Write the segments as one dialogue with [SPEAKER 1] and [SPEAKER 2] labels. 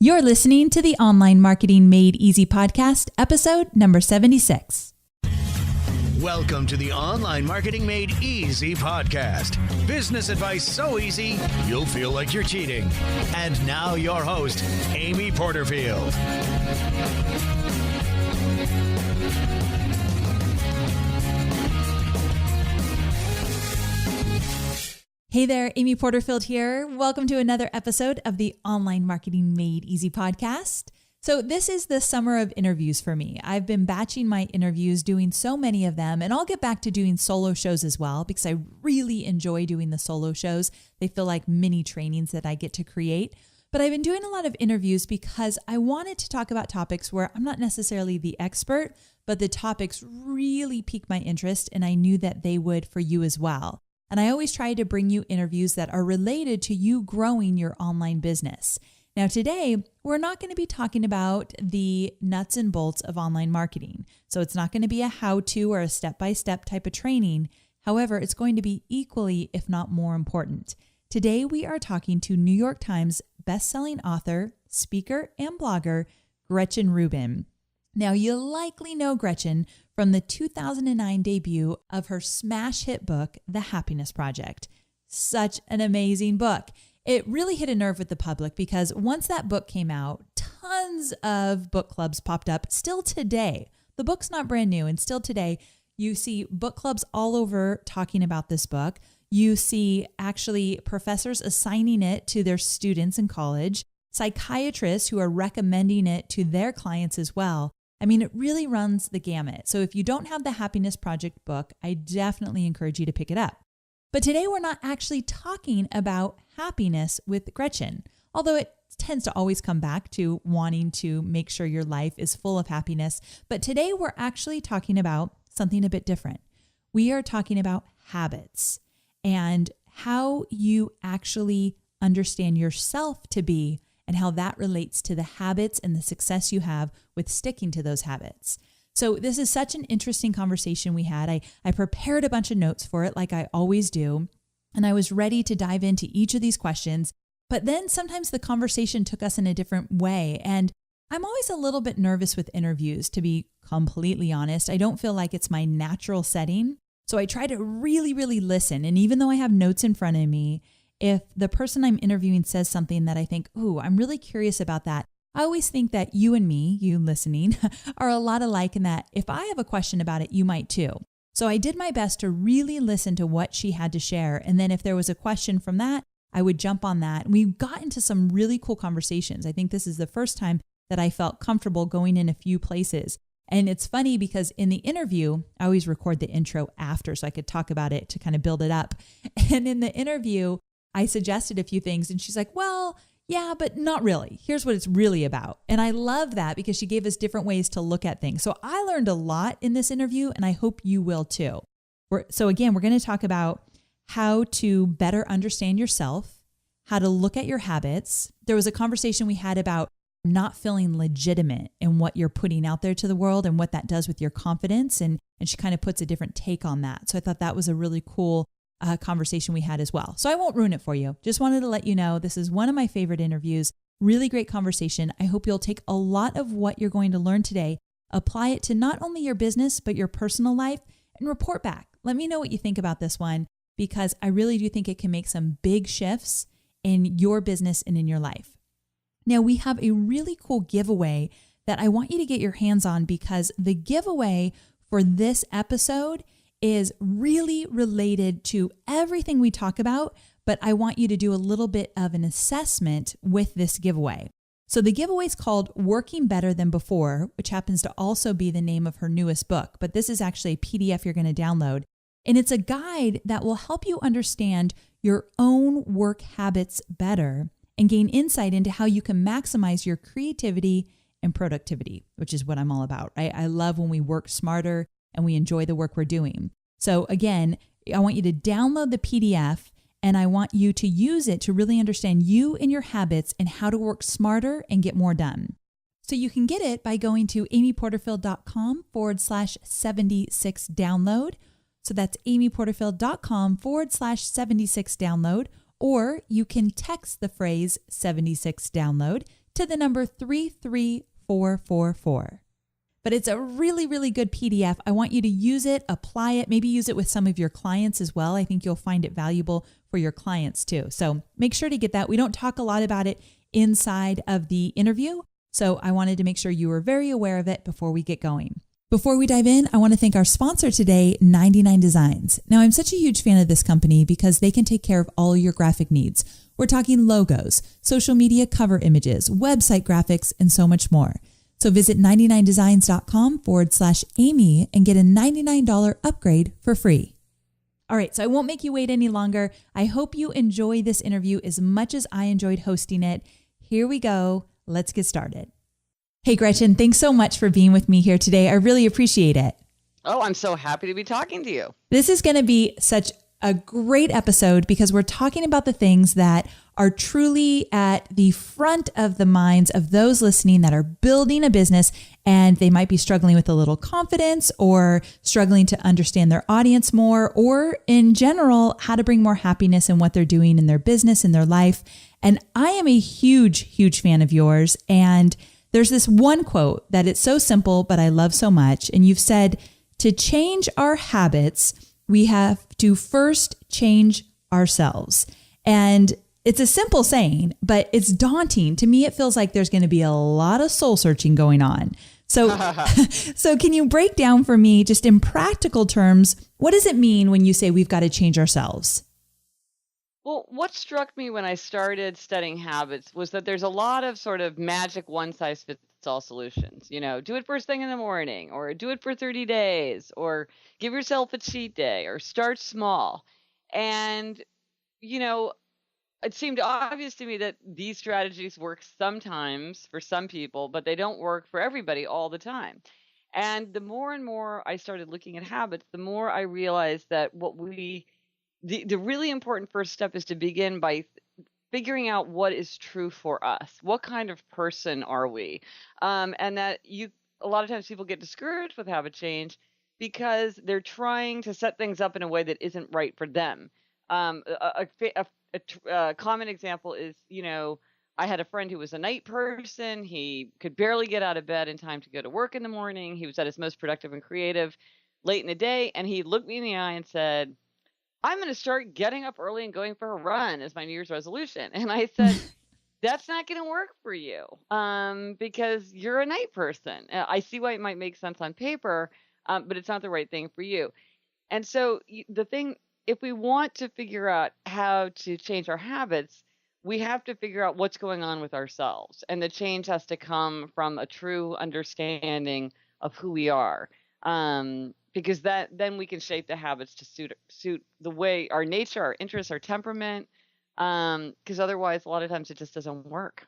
[SPEAKER 1] You're listening to the Online Marketing Made Easy podcast, episode number 76.
[SPEAKER 2] Welcome to the Online Marketing Made Easy podcast. Business advice so easy, you'll feel like you're cheating. And now your host, Amy Porterfield.
[SPEAKER 1] Hey there, Amy Porterfield here. Welcome to another episode of the Online Marketing Made Easy podcast. So this is the summer of interviews for me. I've been batching my interviews, doing so many of them, and I'll get back to doing solo shows as well because I really enjoy doing the solo shows. They feel like mini trainings that I get to create. But I've been doing a lot of interviews because I wanted to talk about topics where I'm not necessarily the expert, but the topics really pique my interest, and I knew that they would for you as well. And I always try to bring you interviews that are related to you growing your online business. Now, today, we're not going to be talking about the nuts and bolts of online marketing. So it's not going to be a how-to or a step-by-step type of training. However, it's going to be equally, if not more important. Today, we are talking to New York Times bestselling author, speaker, and blogger, Gretchen Rubin. Now, you likely know Gretchen from the 2009 debut of her smash hit book, The Happiness Project. Such an amazing book. It really hit a nerve with the public because once that book came out, tons of book clubs popped up. Still today, the book's not brand new, and still today, you see book clubs all over talking about this book. You see actually professors assigning it to their students in college, psychiatrists who are recommending it to their clients as well. I mean, it really runs the gamut. So if you don't have the Happiness Project book, I definitely encourage you to pick it up. But today we're not actually talking about happiness with Gretchen, although it tends to always come back to wanting to make sure your life is full of happiness. But today we're actually talking about something a bit different. We are talking about habits and how you actually understand yourself to be and how that relates to the habits and the success you have with sticking to those habits. So this is such an interesting conversation we had. I prepared a bunch of notes for it like I always do, and I was ready to dive into each of these questions, but then sometimes the conversation took us in a different way, and I'm always a little bit nervous with interviews, to be completely honest. I don't feel like it's my natural setting, so I try to really, really listen, and even though I have notes in front of me, if the person I'm interviewing says something that I think, ooh, I'm really curious about that, I always think that you and me, you listening, are a lot alike in that if I have a question about it, you might too. So I did my best to really listen to what she had to share. And then if there was a question from that, I would jump on that. And we got into some really cool conversations. I think this is the first time that I felt comfortable going in a few places. And it's funny because in the interview, I always record the intro after so I could talk about it to kind of build it up. And in the interview, I suggested a few things and she's like, well, yeah, but not really. Here's what it's really about. And I love that because she gave us different ways to look at things. So I learned a lot in this interview and I hope you will too. So again, we're going to talk about how to better understand yourself, how to look at your habits. There was a conversation we had about not feeling legitimate in what you're putting out there to the world and what that does with your confidence. And she kind of puts a different take on that. So I thought that was a really cool conversation we had as well. So I won't ruin it for you. Just wanted to let you know this is one of my favorite interviews. Really great conversation. I hope you'll take a lot of what you're going to learn today, apply it to not only your business, but your personal life, and report back. Let me know what you think about this one because I really do think it can make some big shifts in your business and in your life. Now, we have a really cool giveaway that I want you to get your hands on because the giveaway for this episode is really related to everything we talk about, but I want you to do a little bit of an assessment with this giveaway. So the giveaway is called Working Better Than Before, which happens to also be the name of her newest book, but this is actually a PDF you're going to download. And it's a guide that will help you understand your own work habits better and gain insight into how you can maximize your creativity and productivity, which is what I'm all about, right? I love when we work smarter and we enjoy the work we're doing. So again, I want you to download the PDF and I want you to use it to really understand you and your habits and how to work smarter and get more done. So you can get it by going to amyporterfield.com/76 download. So that's amyporterfield.com/76 download, or you can text the phrase 76 download to the number 33444. But it's a really, really good PDF. I want you to use it, apply it, maybe use it with some of your clients as well. I think you'll find it valuable for your clients too. So make sure to get that. We don't talk a lot about it inside of the interview, so I wanted to make sure you were very aware of it before we get going. Before we dive in, I want to thank our sponsor today, 99 Designs. Now, I'm such a huge fan of this company because they can take care of all your graphic needs. We're talking logos, social media cover images, website graphics, and so much more. So visit 99designs.com/Amy and get a $99 upgrade for free. All right, so I won't make you wait any longer. I hope you enjoy this interview as much as I enjoyed hosting it. Here we go. Let's get started. Hey, Gretchen, thanks so much for being with me here today. I really appreciate it.
[SPEAKER 3] Oh, I'm so happy to be talking to you.
[SPEAKER 1] This is going to be such a great episode because we're talking about the things that are truly at the front of the minds of those listening that are building a business, and they might be struggling with a little confidence or struggling to understand their audience more, or in general, how to bring more happiness in what they're doing in their business, in their life. And I am a huge, huge fan of yours. And there's this one quote that it's so simple, but I love so much. And you've said, to change our habits, we have to first change ourselves. And it's a simple saying, but it's daunting. To me, it feels like there's going to be a lot of soul searching going on. So, so can you break down for me, just in practical terms, what does it mean when you say we've got to change ourselves?
[SPEAKER 3] Well, what struck me when I started studying habits was that there's a lot of sort of magic one-size-fits-all solutions. You know, do it first thing in the morning, or do it for 30 days, or give yourself a cheat day, or start small. And, you know, it seemed obvious to me that these strategies work sometimes for some people, but they don't work for everybody all the time. And the more and more I started looking at habits, the more I realized that the really important first step is to begin by figuring out what is true for us. What kind of person are we? And that a lot of times people get discouraged with habit change because they're trying to set things up in a way that isn't right for them. A common example is, you know, I had a friend who was a night person. He could barely get out of bed in time to go to work in the morning. He was at his most productive and creative late in the day. And he looked me in the eye and said, I'm going to start getting up early and going for a run as my New Year's resolution. And I said, that's not going to work for you because you're a night person. I see why it might make sense on paper, but it's not the right thing for you. And so if we want to figure out how to change our habits, we have to figure out what's going on with ourselves. And the change has to come from a true understanding of who we are. Because then we can shape the habits to suit the way our nature, our interests, our temperament. Because otherwise, a lot of times it just doesn't work.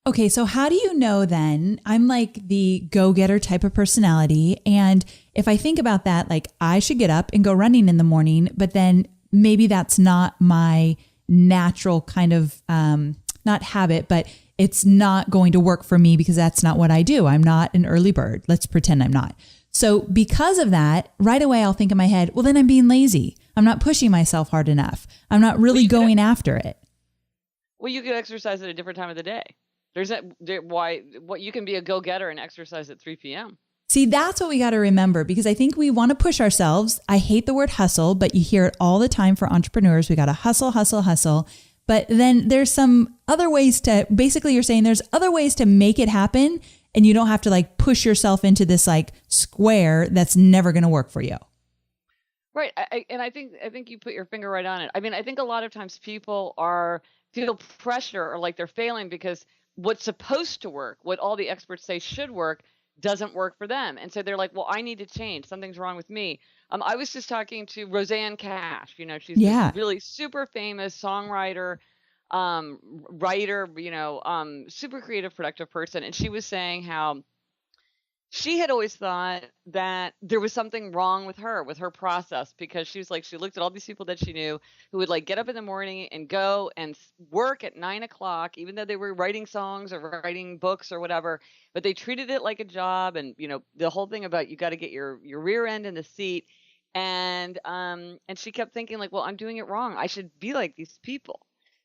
[SPEAKER 1] Okay, so how do you know then? I'm like the go-getter type of personality. And if I think about that, like I should get up and go running in the morning, but then maybe that's not my natural kind of, not habit, but it's not going to work for me because that's not what I do. I'm not an early bird. Let's pretend I'm not. So because of that, right away, I'll think in my head, well, then I'm being lazy. I'm not pushing myself hard enough. I'm not really going after it.
[SPEAKER 3] Well, you could exercise at a different time of the day. You can be a go-getter and exercise at 3 p.m.
[SPEAKER 1] See, that's what we got to remember, because I think we want to push ourselves. I hate the word hustle, but you hear it all the time for entrepreneurs. We got to hustle, hustle, hustle. But then there's some other ways basically you're saying there's other ways to make it happen. And you don't have to like push yourself into this like square that's never going to work for you.
[SPEAKER 3] Right. I think you put your finger right on it. I mean, I think a lot of times people feel pressure or like they're failing because what's supposed to work, what all the experts say should work, doesn't work for them. And so they're like, well, I need to change. Something's wrong with me. I was just talking to Roseanne Cash. You know, she's this really super famous songwriter, writer, you know, super creative, productive person. And she was saying how she had always thought that there was something wrong with her process, because she was like, she looked at all these people that she knew who would like get up in the morning and go and work at 9 o'clock, even though they were writing songs or writing books or whatever, but they treated it like a job. And, you know, the whole thing about you got to get your rear end in the seat. And she kept thinking like, well, I'm doing it wrong. I should be like these people.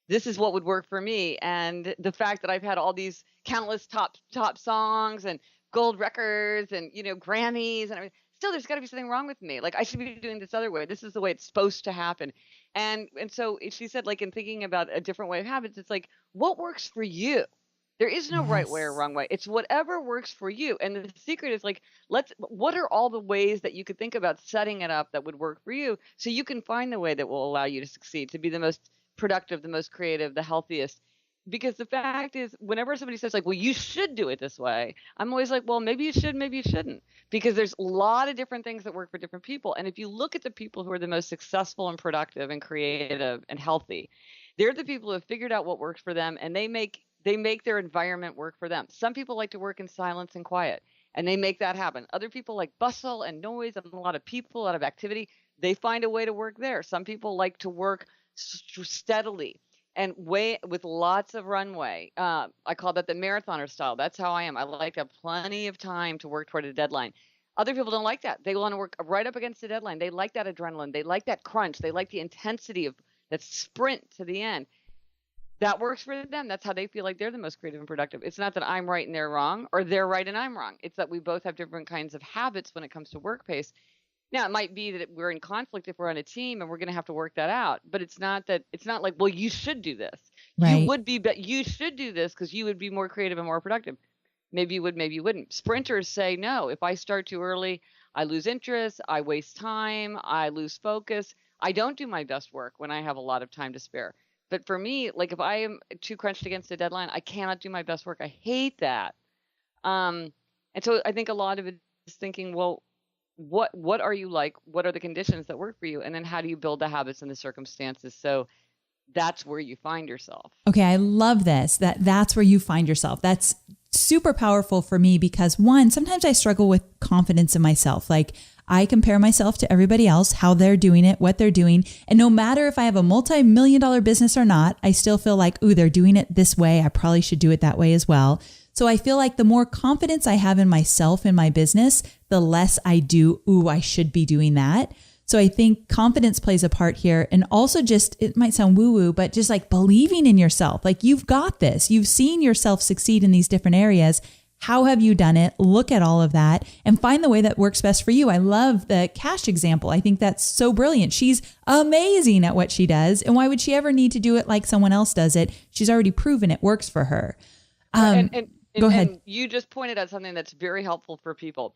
[SPEAKER 3] this is what would work for me. And the fact that I've had all these countless top songs and gold records and, Grammys and everything, still there's got to be something wrong with me. Like I should be doing this other way. This is the way it's supposed to happen. And so she said, like, in thinking about a different way of habits, it's like, what works for you? There is no right way or
[SPEAKER 1] Yes.
[SPEAKER 3] wrong way. It's whatever works for you. And the secret is like, what are all the ways that you could think about setting it up that would work for you so you can find the way that will allow you to succeed, to be the most productive, the most creative, the healthiest. Because the fact is, whenever somebody says like, well, you should do it this way, I'm always like, well, maybe you should, maybe you shouldn't. Because there's a lot of different things that work for different people. And if you look at the people who are the most successful and productive and creative and healthy, they're the people who have figured out what works for them, and they make their environment work for them. Some people like to work in silence and quiet, and they make that happen. Other people like bustle and noise and a lot of people, a lot of activity. They find a way to work there. Some people like to work steadily and with lots of runway. I call that the marathoner style. That's how I am. I like to have plenty of time to work toward a deadline. Other people don't like that. They want to work right up against the deadline. They like that adrenaline. They like that crunch. They like the intensity of that sprint to the end. That works for them. That's how they feel like they're the most creative and productive. It's not that I'm right and they're wrong, or they're right and I'm wrong. It's that we both have different kinds of habits when it comes to work pace. Now, it might be that we're in conflict if we're on a team and we're going to have to work that out. But it's not like, well, you should do this. You
[SPEAKER 1] Right.
[SPEAKER 3] would be, but you should do this because you would be more creative and more productive. Maybe you would, maybe you wouldn't. Sprinters say, no, if I start too early, I lose interest, I waste time, I lose focus. I don't do my best work when I have a lot of time to spare. But for me, like if I am too crunched against a deadline, I cannot do my best work. I hate that. And so I think a lot of it is thinking, well, what are you like? What are the conditions that work for you? And then how do you build the habits and the circumstances? So that's where you find yourself.
[SPEAKER 1] Okay, I love this. That's where you find yourself. That's super powerful for me because one, sometimes I struggle with confidence in myself. Like I compare myself to everybody else, how they're doing it, what they're doing. And no matter if I have a multi-million-dollar business or not, I still feel like, ooh, they're doing it this way. I probably should do it that way as well. So I feel like the more confidence I have in myself, in my business, the less I do, ooh, I should be doing that. So I think confidence plays a part here. And also just, it might sound woo-woo, but just like believing in yourself. Like you've got this. You've seen yourself succeed in these different areas. How have you done it? Look at all of that and find the way that works best for you. I love the Cash example. I think that's so brilliant. She's amazing at what she does. And why would she ever need to do it like someone else does it? She's already proven it works for her. Go ahead.
[SPEAKER 3] And you just pointed out something that's very helpful for people.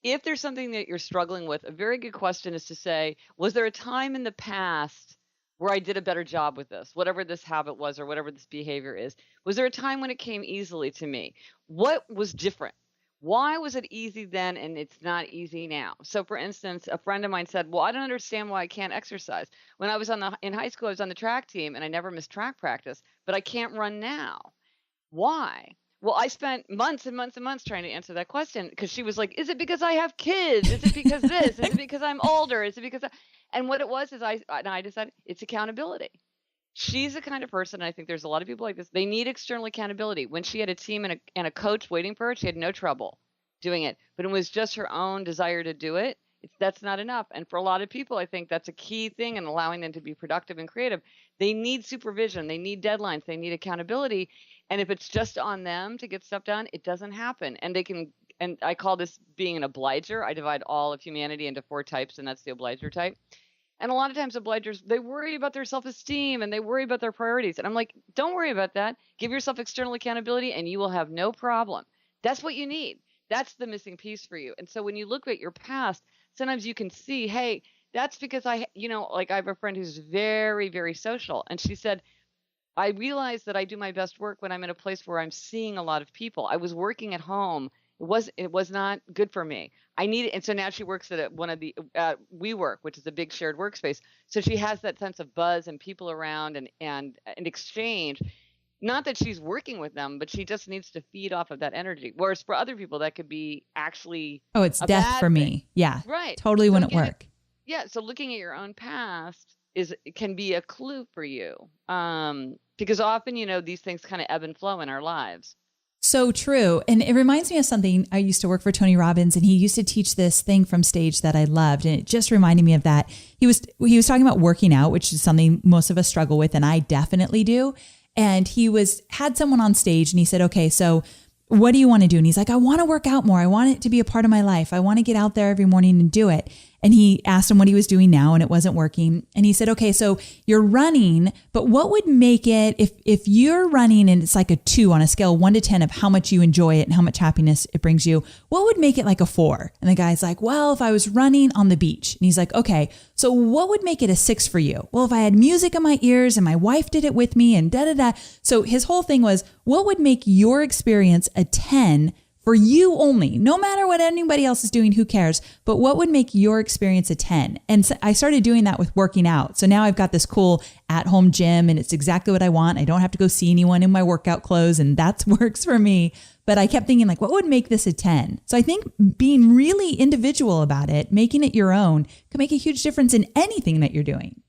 [SPEAKER 3] If there's something that you're struggling with, a very good question is to say, was there a time in the past where I did a better job with this, whatever this habit was or whatever this behavior is? Was there a time when it came easily to me? What was different? Why was it easy then and it's not easy now? So for instance, a friend of mine said, well, I don't understand why I can't exercise. When I was in high school, I was on the track team and I never missed track practice, but I can't run now. Why? Well, I spent months and months and months trying to answer that question because she was like, is it because I have kids? Is it because this? Is it because I'm older? Is it because And what it was is I decided it's accountability. She's the kind of person, and I think there's a lot of people like this, they need external accountability. When she had a team and a coach waiting for her, she had no trouble doing it. But it was just her own desire to do it. That's not enough. And for a lot of people, I think that's a key thing in allowing them to be productive and creative. They need supervision. They need deadlines. They need accountability. And if it's just on them to get stuff done, it doesn't happen. And I call this being an obliger. I divide all of humanity into 4 types, and that's the obliger type. And a lot of times obligers, they worry about their self-esteem and they worry about their priorities. And I'm like, don't worry about that. Give yourself external accountability and you will have no problem. That's what you need. That's the missing piece for you. And so when you look at your past, sometimes you can see, hey, that's because I have a friend who's very, very social. And she said, I realize that I do my best work when I'm in a place where I'm seeing a lot of people. I was working at home. It was not good for me. I need it. And so now she works at one of the WeWork, which is a big shared workspace. So she has that sense of buzz and people around and exchange. Not that she's working with them, but she just needs to feed off of that energy. Whereas for other people, that could be actually
[SPEAKER 1] it's death for me. Yeah.
[SPEAKER 3] Right.
[SPEAKER 1] Totally wouldn't work.
[SPEAKER 3] So looking at your own past can be a clue for you. Because often, these things kind of ebb and flow in our lives.
[SPEAKER 1] So true. And it reminds me of something. I used to work for Tony Robbins, and he used to teach this thing from stage that I loved. And it just reminded me of that. He was talking about working out, which is something most of us struggle with, and I definitely do. And he had someone on stage, and he said, okay, so what do you want to do? And he's like, I want to work out more. I want it to be a part of my life. I want to get out there every morning and do it. And he asked him what he was doing now, and it wasn't working. And he said, okay, so you're running, but what would make it, if you're running and it's like a 2 on a scale 1 to 10 of how much you enjoy it and how much happiness it brings you, what would make it like a 4? And the guy's like, well, if I was running on the beach. And he's like, okay, so what would make it a 6 for you? Well, if I had music in my ears and my wife did it with me and da-da-da. So his whole thing was, what would make your experience a 10 for you only? No matter what anybody else is doing, who cares? But what would make your experience a 10? And so I started doing that with working out. So now I've got this cool at-home gym, and it's exactly what I want. I don't have to go see anyone in my workout clothes, and that works for me. But I kept thinking, like, what would make this a 10? So I think being really individual about it, making it your own, can make a huge difference in anything that you're doing.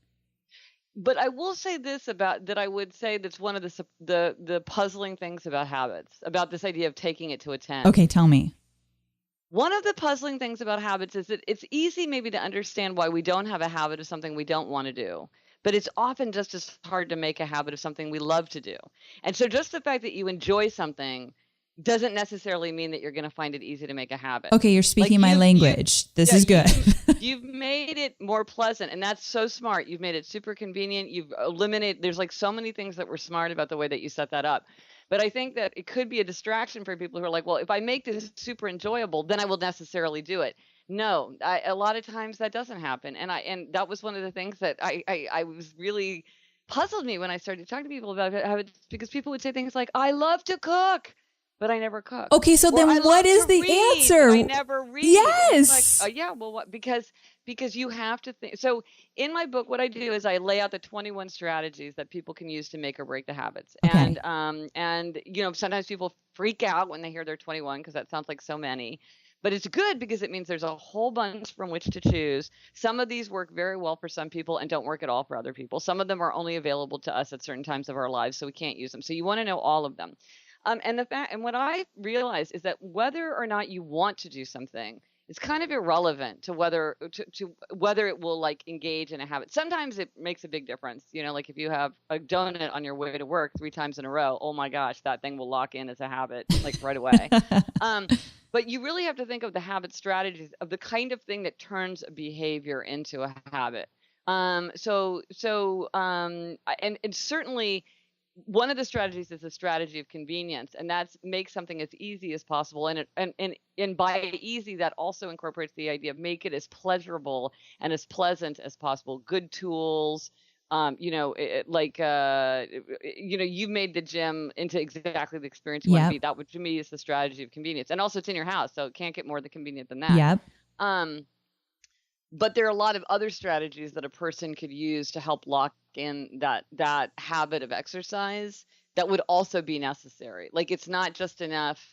[SPEAKER 3] But I will say this about that. I would say that's one of the puzzling things about habits, about this idea of taking it to a 10.
[SPEAKER 1] Okay, tell me.
[SPEAKER 3] One of the puzzling things about habits is that it's easy maybe to understand why we don't have a habit of something we don't want to do, but it's often just as hard to make a habit of something we love to do. And so just the fact that you enjoy something doesn't necessarily mean that you're going to find it easy to make a habit.
[SPEAKER 1] Okay, you're speaking my language. This is good.
[SPEAKER 3] You've made it more pleasant, and that's so smart. You've made it super convenient. You've eliminated, there's like so many things that were smart about the way that you set that up. But I think that it could be a distraction for people who are like, well, if I make this super enjoyable, then I will necessarily do it. No, a lot of times that doesn't happen. And that was one of the things that I was really puzzled me when I started talking to people about habits, because people would say things like, I love to cook, but I never cook.
[SPEAKER 1] Okay, so then what is the answer?
[SPEAKER 3] I never read.
[SPEAKER 1] Yes.
[SPEAKER 3] Like, yeah, well, what? Because you have to think. So in my book, what I do is I lay out the 21 strategies that people can use to make or break the habits.
[SPEAKER 1] Okay.
[SPEAKER 3] And sometimes people freak out when they hear they're 21 because that sounds like so many. But it's good because it means there's a whole bunch from which to choose. Some of these work very well for some people and don't work at all for other people. Some of them are only available to us at certain times of our lives, so we can't use them. So you want to know all of them. And what I realized is that whether or not you want to do something is kind of irrelevant to whether it will like engage in a habit. Sometimes it makes a big difference. Like if you have a donut on your way to work 3 times in a row, oh my gosh, that thing will lock in as a habit like right away. But you really have to think of the habit strategies of the kind of thing that turns a behavior into a habit. And certainly, one of the strategies is a strategy of convenience, and that's make something as easy as possible. And by easy, that also incorporates the idea of make it as pleasurable and as pleasant as possible. Good tools, you've made the gym into exactly the experience you want to be. That, which to me is the strategy of convenience. And also it's in your house, so it can't get more than convenient than that.
[SPEAKER 1] Yep.
[SPEAKER 3] But there are a lot of other strategies that a person could use to help lock in that habit of exercise that would also be necessary. Like it's not just enough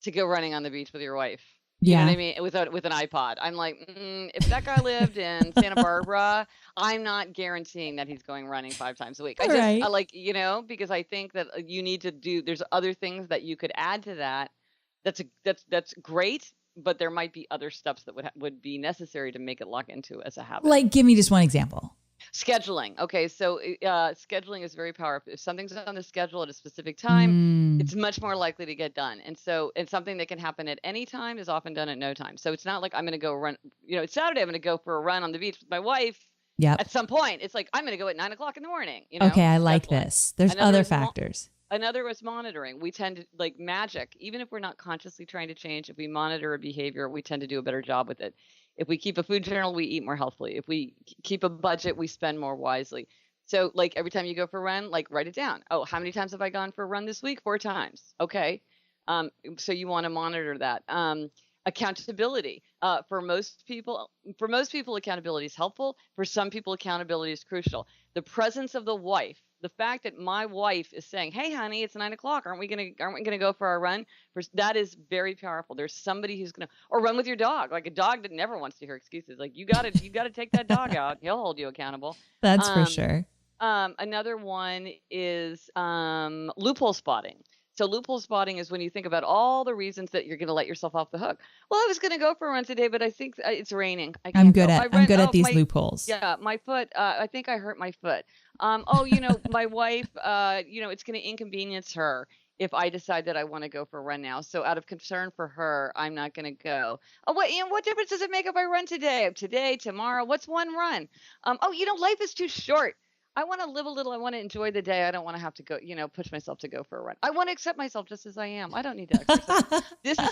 [SPEAKER 3] to go running on the beach with your wife. You know what I mean? With an iPod. I'm like, if that guy lived in Santa Barbara, I'm not guaranteeing that he's going running 5 times a week. Because I think that you need to there's other things that you could add to that. That's great. But there might be other steps that would be necessary to make it lock into as a habit.
[SPEAKER 1] Like, give me just one example.
[SPEAKER 3] Scheduling. Okay, so scheduling is very powerful. If something's on the schedule at a specific time, it's much more likely to get done. And something that can happen at any time is often done at no time. So it's not like I'm going to go run. It's Saturday. I'm going to go for a run on the beach with my wife.
[SPEAKER 1] Yep.
[SPEAKER 3] At some point, it's like I'm going to go at 9:00 in the morning.
[SPEAKER 1] Okay, I like this. There's other factors.
[SPEAKER 3] Another is monitoring. We tend to, like magic, even if we're not consciously trying to change, if we monitor a behavior, we tend to do a better job with it. If we keep a food journal, we eat more healthfully. If we keep a budget, we spend more wisely. So like every time you go for a run, like write it down. Oh, how many times have I gone for a run this week? 4 times. Okay. So you want to monitor that. Accountability. For most people, accountability is helpful. For some people, accountability is crucial. The presence of the wife. The fact that my wife is saying, "Hey, honey, it's 9:00. Aren't we gonna go for our run?" That is very powerful. There's somebody who's gonna, or run with your dog. Like a dog that never wants to hear excuses. Like you gotta take that dog out. He'll hold you accountable.
[SPEAKER 1] That's for sure.
[SPEAKER 3] Another one is loophole spotting. So loophole spotting is when you think about all the reasons that you're going to let yourself off the hook. Well, I was going to go for a run today, but I think it's raining. I can't go.
[SPEAKER 1] I'm good at these loopholes.
[SPEAKER 3] Yeah, my foot. I think I hurt my foot. My wife. It's going to inconvenience her if I decide that I want to go for a run now. So out of concern for her, I'm not going to go. Oh, what difference does it make if I run today? Today, tomorrow? What's one run? Life is too short. I want to live a little. I want to enjoy the day. I don't want to have to go, push myself to go for a run. I want to accept myself just as I am. I don't need to exercise. That's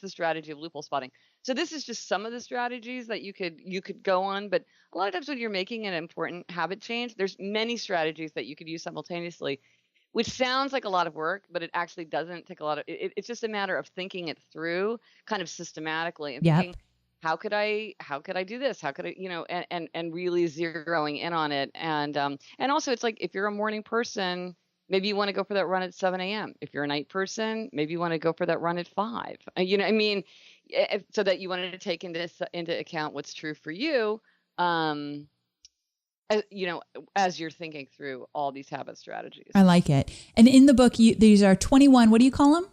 [SPEAKER 3] the strategy of loophole spotting. So this is just some of the strategies that you could go on. But a lot of times when you're making an important habit change, there's many strategies that you could use simultaneously, which sounds like a lot of work, but it actually doesn't take a lot of, it's just a matter of thinking it through kind of systematically and thinking, how could I do this? How could I, and really zeroing in on it. And also it's like, if you're a morning person, maybe you want to go for that run at 7 a.m. If you're a night person, maybe you want to go for that run at 5, so that you wanted to take into account what's true for you, as you're thinking through all these habit strategies.
[SPEAKER 1] I like it. And in the book, these are 21, what do you call them?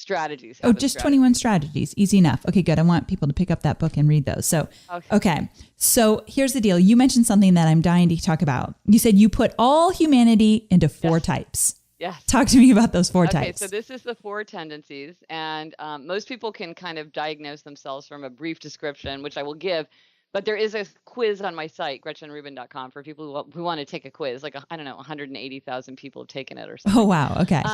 [SPEAKER 3] Strategies.
[SPEAKER 1] Oh, just 21 strategies. Easy enough. Okay, good. I want people to pick up that book and read those. So, okay. So here's the deal. You mentioned something that I'm dying to talk about. You said you put all humanity into 4 types.
[SPEAKER 3] Yes.
[SPEAKER 1] Talk to me about those 4 types.
[SPEAKER 3] Okay, so this is the 4 tendencies. And most people can kind of diagnose themselves from a brief description, which I will give. But there is a quiz on my site, GretchenRubin.com, for people who want to take a quiz. Like, 180,000 people have taken it or something.
[SPEAKER 1] Oh, wow. Okay.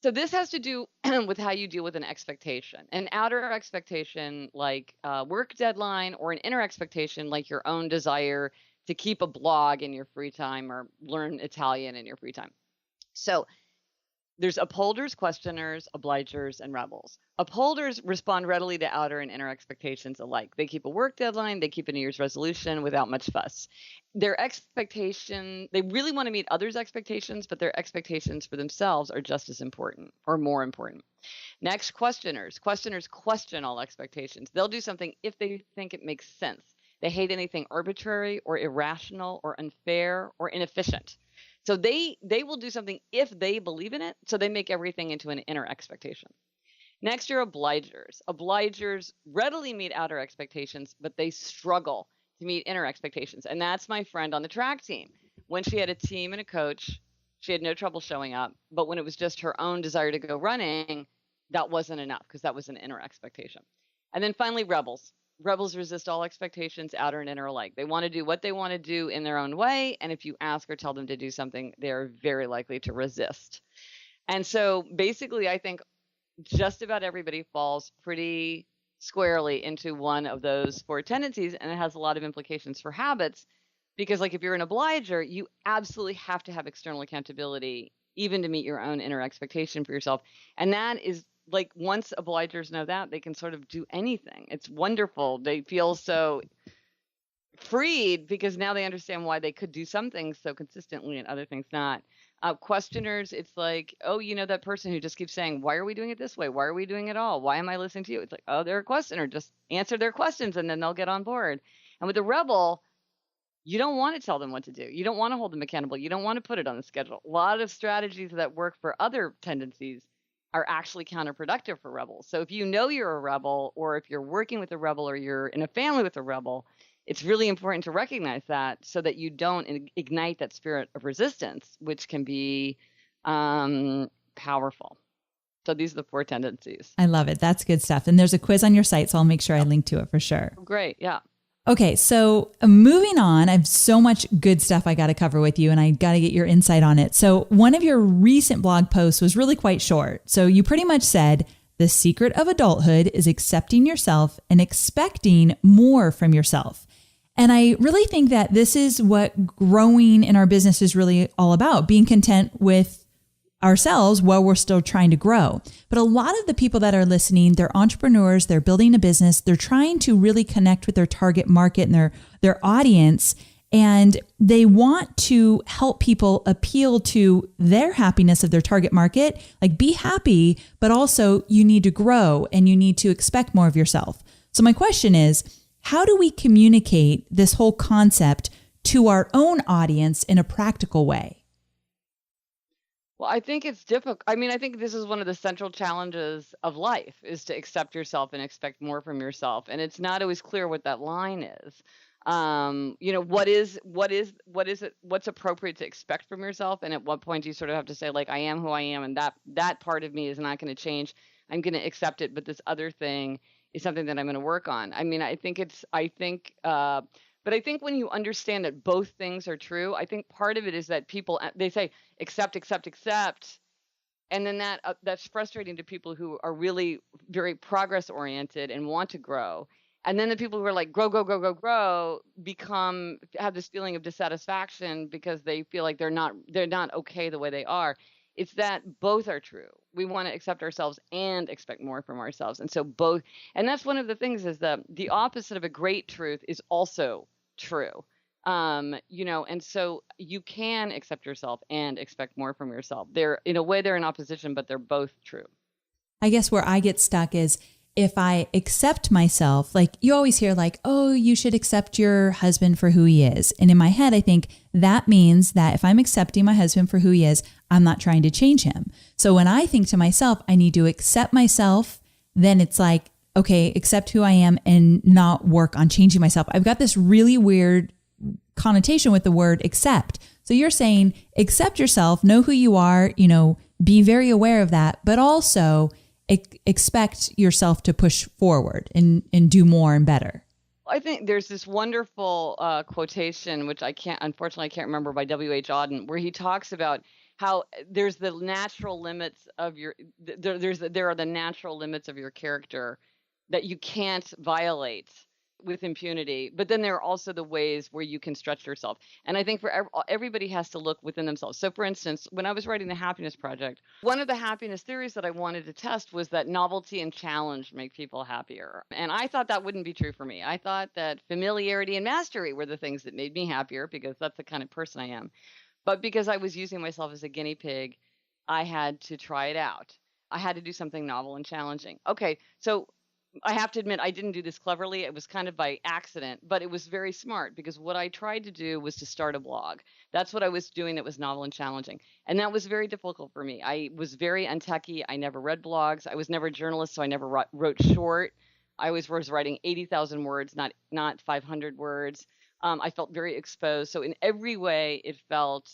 [SPEAKER 3] So this has to do with how you deal with an expectation, an outer expectation like a work deadline, or an inner expectation like your own desire to keep a blog in your free time or learn Italian in your free time. So there's upholders, questioners, obligers, and rebels. Upholders respond readily to outer and inner expectations alike. They keep a work deadline, they keep a New Year's resolution without much fuss. Their expectation, they really want to meet others' expectations, but their expectations for themselves are just as important or more important. Next, questioners. Questioners question all expectations. They'll do something if they think it makes sense. They hate anything arbitrary or irrational or unfair or inefficient. So they will do something if they believe in it. So they make everything into an inner expectation. Next, you're obligers. Obligers readily meet outer expectations, but they struggle to meet inner expectations. And that's my friend on the track team. When she had a team and a coach, she had no trouble showing up. But when it was just her own desire to go running, that wasn't enough because that was an inner expectation. And then finally, rebels. Rebels resist all expectations, outer and inner alike. They want to do what they want to do in their own way. And if you ask or tell them to do something, they're very likely to resist. And so basically, I think just about everybody falls pretty squarely into one of those 4 tendencies. And it has a lot of implications for habits because, like, if you're an obliger, you absolutely have to have external accountability, even to meet your own inner expectation for yourself. And that is, like, once obligers know that, they can sort of do anything. It's wonderful. They feel so freed because now they understand why they could do some things so consistently and other things not. Questioners, it's like, oh, that person who just keeps saying, why are we doing it this way? Why are we doing it all? Why am I listening to you? It's like, oh, they're a questioner. Just answer their questions and then they'll get on board. And with the rebel, you don't want to tell them what to do. You don't want to hold them accountable. You don't want to put it on the schedule. A lot of strategies that work for other tendencies are actually counterproductive for rebels. So if you know you're a rebel, or if you're working with a rebel, or you're in a family with a rebel, it's really important to recognize that so that you don't ignite that spirit of resistance, which can be powerful. So these are the 4 tendencies.
[SPEAKER 1] I love it. That's good stuff. And there's a quiz on your site, so I'll make sure I link to it for sure.
[SPEAKER 3] Great. Yeah.
[SPEAKER 1] Okay, so moving on, I have so much good stuff I got to cover with you, and I got to get your insight on it. So one of your recent blog posts was really quite short. So you pretty much said, the secret of adulthood is accepting yourself and expecting more from yourself. And I really think that this is what growing in our business is really all about, being content with ourselves while we're still trying to grow. But a lot of the people that are listening, they're entrepreneurs, they're building a business, they're trying to really connect with their target market and their audience, and they want to help people appeal to their happiness of their target market. Like, be happy, but also you need to grow and you need to expect more of yourself. So my question is, how do we communicate this whole concept to our own audience in a practical way?
[SPEAKER 3] Well, I think it's difficult. I mean, I think this is one of the central challenges of life is to accept yourself and expect more from yourself. And it's not always clear what that line is. What's appropriate to expect from yourself? And at what point do you sort of have to say, like, I am who I am, and that part of me is not going to change. I'm going to accept it, but this other thing is something that I'm going to work on. I mean, but I think when you understand that both things are true, I think part of it is that people, they say, accept, accept, accept. And then that's frustrating to people who are really very progress oriented and want to grow. And then the people who are like, grow, grow, grow, grow, grow, have this feeling of dissatisfaction because they feel like they're not okay the way they are. It's that both are true. We want to accept ourselves and expect more from ourselves. And so both, and that's one of the things is that the opposite of a great truth is also true. And so you can accept yourself and expect more from yourself. They're in opposition, but they're both true.
[SPEAKER 1] I guess where I get stuck is if I accept myself, like you always hear like, oh, you should accept your husband for who he is. And in my head, I think that means that if I'm accepting my husband for who he is, I'm not trying to change him. So when I think to myself, I need to accept myself, then it's like, okay, accept who I am and not work on changing myself. I've got this really weird connotation with the word accept. So you're saying accept yourself, know who you are, be very aware of that, but also expect yourself to push forward and do more and better.
[SPEAKER 3] I think there's this wonderful quotation, which unfortunately I can't remember, by W.H. Auden, where he talks about how there's the natural limits of there are the natural limits of your character that you can't violate with impunity, but then there are also the ways where you can stretch yourself. And I think for everybody has to look within themselves. So for instance, when I was writing the Happiness Project, one of the happiness theories that I wanted to test was that novelty and challenge make people happier. And I thought that wouldn't be true for me. I thought that familiarity and mastery were the things that made me happier because that's the kind of person I am. But because I was using myself as a guinea pig, I had to try it out. I had to do something novel and challenging. Okay, so I have to admit, I didn't do this cleverly. It was kind of by accident, but it was very smart because what I tried to do was to start a blog. That's what I was doing that was novel and challenging. And that was very difficult for me. I was very untechy. I never read blogs. I was never a journalist, so I never wrote short. I always was writing 80,000 words, not 500 words. I felt very exposed. So in every way, it felt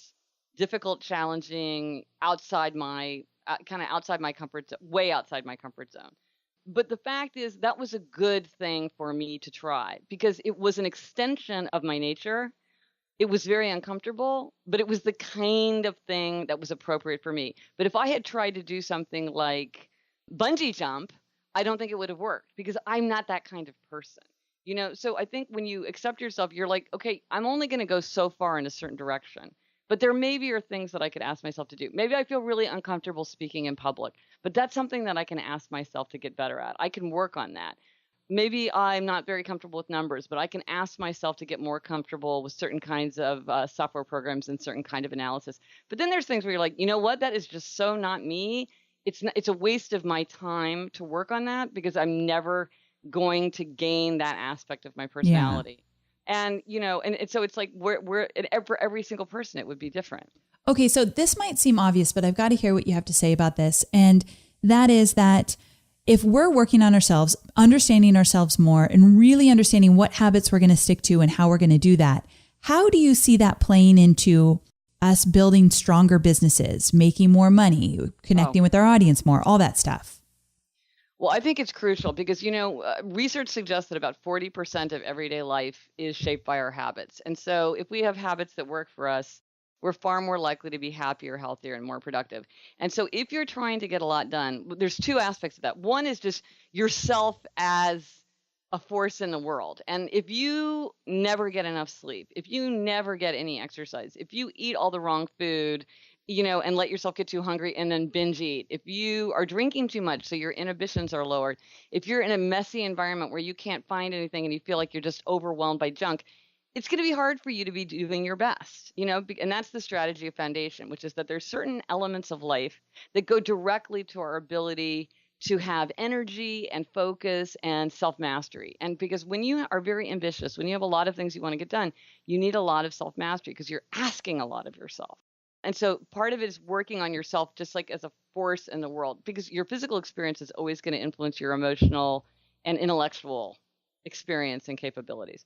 [SPEAKER 3] difficult, challenging, outside my comfort zone, way outside my comfort zone. But the fact is that was a good thing for me to try because it was an extension of my nature. It was very uncomfortable, but it was the kind of thing that was appropriate for me. But if I had tried to do something like bungee jump, I don't think it would have worked because I'm not that kind of person. So I think when you accept yourself, you're like, okay, I'm only going to go so far in a certain direction. But there maybe are things that I could ask myself to do. Maybe I feel really uncomfortable speaking in public, but that's something that I can ask myself to get better at. I can work on that. Maybe I'm not very comfortable with numbers, but I can ask myself to get more comfortable with certain kinds of software programs and certain kind of analysis. But then there's things where you're like, you know what? That is just so not me. It's a waste of my time to work on that because I'm never going to gain that aspect of my personality. Yeah. And, and so it's like for every single person, it would be different.
[SPEAKER 1] Okay. So this might seem obvious, but I've got to hear what you have to say about this. And that is that if we're working on ourselves, understanding ourselves more and really understanding what habits we're going to stick to and how we're going to do that, how do you see that playing into us building stronger businesses, making more money, connecting with our audience more, all that stuff?
[SPEAKER 3] Well, I think it's crucial because, research suggests that about 40% of everyday life is shaped by our habits. And so if we have habits that work for us, we're far more likely to be happier, healthier, and more productive. And so if you're trying to get a lot done, there's two aspects of that. One is just yourself as a force in the world. And if you never get enough sleep, if you never get any exercise, if you eat all the wrong food, and let yourself get too hungry and then binge eat. If you are drinking too much, so your inhibitions are lowered. If you're in a messy environment where you can't find anything and you feel like you're just overwhelmed by junk, it's going to be hard for you to be doing your best, and that's the strategy of foundation, which is that there's certain elements of life that go directly to our ability to have energy and focus and self-mastery. And because when you are very ambitious, when you have a lot of things you want to get done, you need a lot of self-mastery because you're asking a lot of yourself. And so part of it is working on yourself just like as a force in the world, because your physical experience is always going to influence your emotional and intellectual experience and capabilities.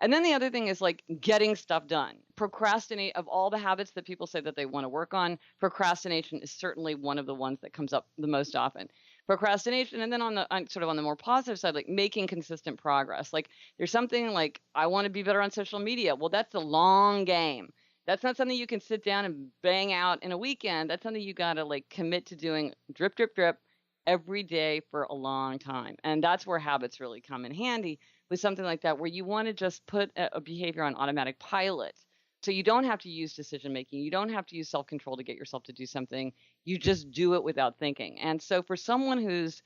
[SPEAKER 3] And then the other thing is like getting stuff done. Procrastinate, of all the habits that people say that they want to work on, procrastination is certainly one of the ones that comes up the most often. Procrastination, and then on the more positive side, like making consistent progress. Like there's something like, I want to be better on social media. Well, that's a long game. That's not something you can sit down and bang out in a weekend. That's something you got to like commit to doing drip, drip, drip every day for a long time. And that's where habits really come in handy, with something like that, where you want to just put a behavior on automatic pilot. So you don't have to use decision making. You don't have to use self-control to get yourself to do something. You just do it without thinking. And so for someone who's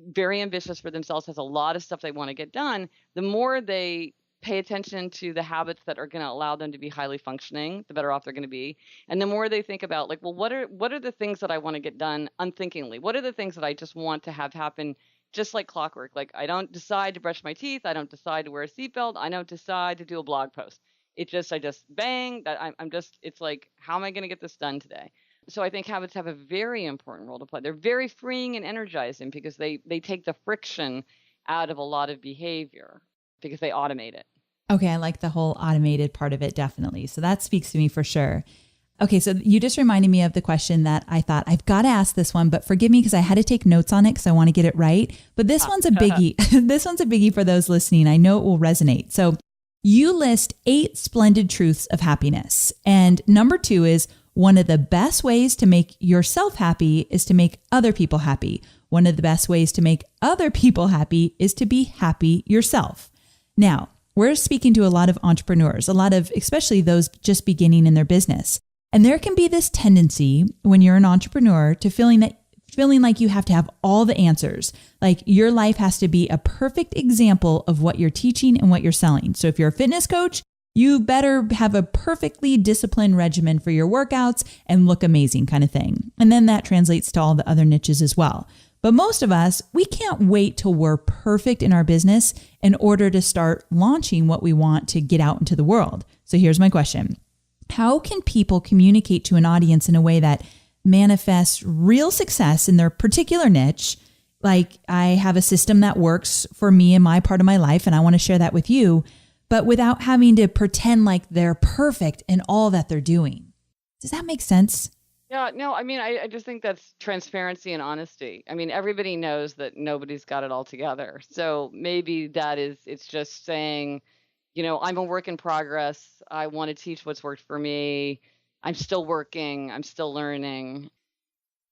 [SPEAKER 3] very ambitious for themselves, has a lot of stuff they want to get done, the more they pay attention to the habits that are going to allow them to be highly functioning, the better off they're going to be. And the more they think about like, well, what are the things that I want to get done unthinkingly? What are the things that I just want to have happen just like clockwork? Like I don't decide to brush my teeth. I don't decide to wear a seatbelt. I don't decide to do a blog post. I just bang that it's like, how am I going to get this done today? So I think habits have a very important role to play. They're very freeing and energizing because they take the friction out of a lot of behavior because they automate it.
[SPEAKER 1] Okay, I like the whole automated part of it, definitely. So that speaks to me for sure. Okay, so you just reminded me of the question that I thought, I've got to ask this one, but forgive me because I had to take notes on it because I want to get it right. But this one's a biggie. This one's a biggie for those listening. I know it will resonate. So you list 8 splendid truths of happiness. And number 2 is, one of the best ways to make yourself happy is to make other people happy. One of the best ways to make other people happy is to be happy yourself. Now, we're speaking to a lot of entrepreneurs, especially those just beginning in their business. And there can be this tendency when you're an entrepreneur to feeling like you have to have all the answers. Like your life has to be a perfect example of what you're teaching and what you're selling. So if you're a fitness coach, you better have a perfectly disciplined regimen for your workouts and look amazing kind of thing. And then that translates to all the other niches as well. But most of us, we can't wait till we're perfect in our business in order to start launching what we want to get out into the world. So here's my question. How can people communicate to an audience in a way that manifests real success in their particular niche? Like I have a system that works for me in my part of my life, and I want to share that with you, but without having to pretend like they're perfect in all that they're doing. Does that make sense?
[SPEAKER 3] Yeah, no, I mean, I just think that's transparency and honesty. I mean, everybody knows that nobody's got it all together. So maybe it's just saying, I'm a work in progress. I want to teach what's worked for me. I'm still working. I'm still learning.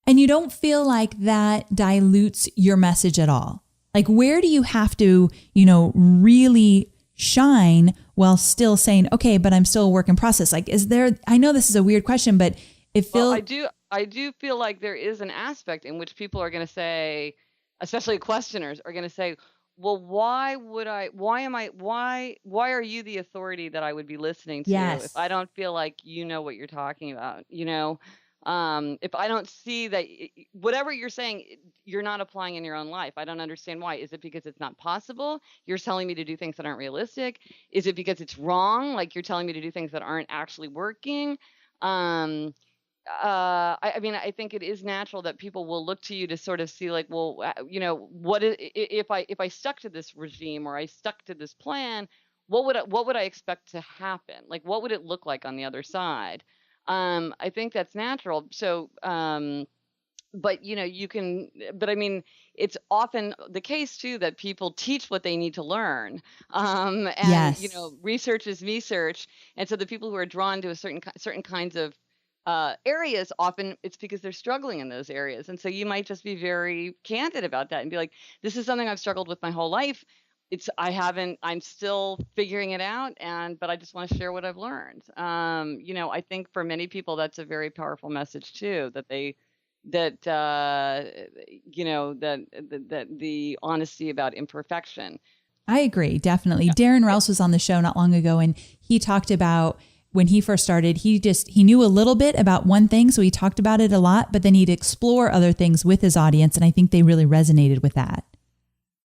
[SPEAKER 1] And you don't feel like that dilutes your message at all. Like, where do you have to, really shine while still saying, okay, but I'm still a work in process? Like, I know this is a weird question, but it feels...
[SPEAKER 3] Well, I do feel like there is an aspect in which people are going to say, especially questioners are going to say, well, why are you the authority that I would be listening to if I don't feel like you know what you're talking about? If I don't see that whatever you're saying, you're not applying in your own life. I don't understand why. Is it because it's not possible? You're telling me to do things that aren't realistic? Is it because it's wrong? Like you're telling me to do things that aren't actually working? I think it is natural that people will look to you to sort of see like, well, what if I stuck to this regime or I stuck to this plan, what would I expect to happen? Like, what would it look like on the other side? I think that's natural. So, but I mean, it's often the case too that people teach what they need to learn. Research is research. And so the people who are drawn to a certain kinds of areas, often it's because they're struggling in those areas. And so you might just be very candid about that and be like, this is something I've struggled with my whole life. I'm still figuring it out, but I just want to share what I've learned. I think for many people, that's a very powerful message too, that the honesty about imperfection.
[SPEAKER 1] I agree. Definitely. Yeah. Darren Rouse was on the show not long ago, and he talked about when he first started, he knew a little bit about one thing. So he talked about it a lot, but then he'd explore other things with his audience. And I think they really resonated with that.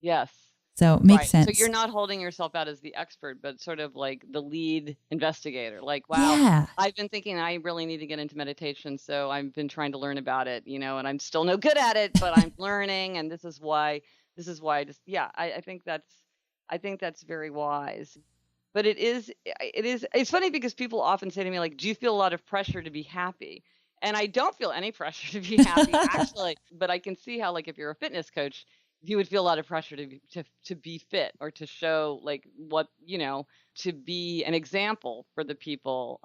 [SPEAKER 3] Yes.
[SPEAKER 1] So it makes sense.
[SPEAKER 3] So you're not holding yourself out as the expert, but sort of like the lead investigator. Like, wow,
[SPEAKER 1] Yeah.
[SPEAKER 3] I've been thinking I really need to get into meditation. So I've been trying to learn about it, and I'm still no good at it, but I'm learning. And this is why I just, I think that's very wise. But it's funny because people often say to me, like, do you feel a lot of pressure to be happy? And I don't feel any pressure to be happy, actually. But I can see how, like, if you're a fitness coach, you would feel a lot of pressure to be fit or to show, like, what, to be an example for the people.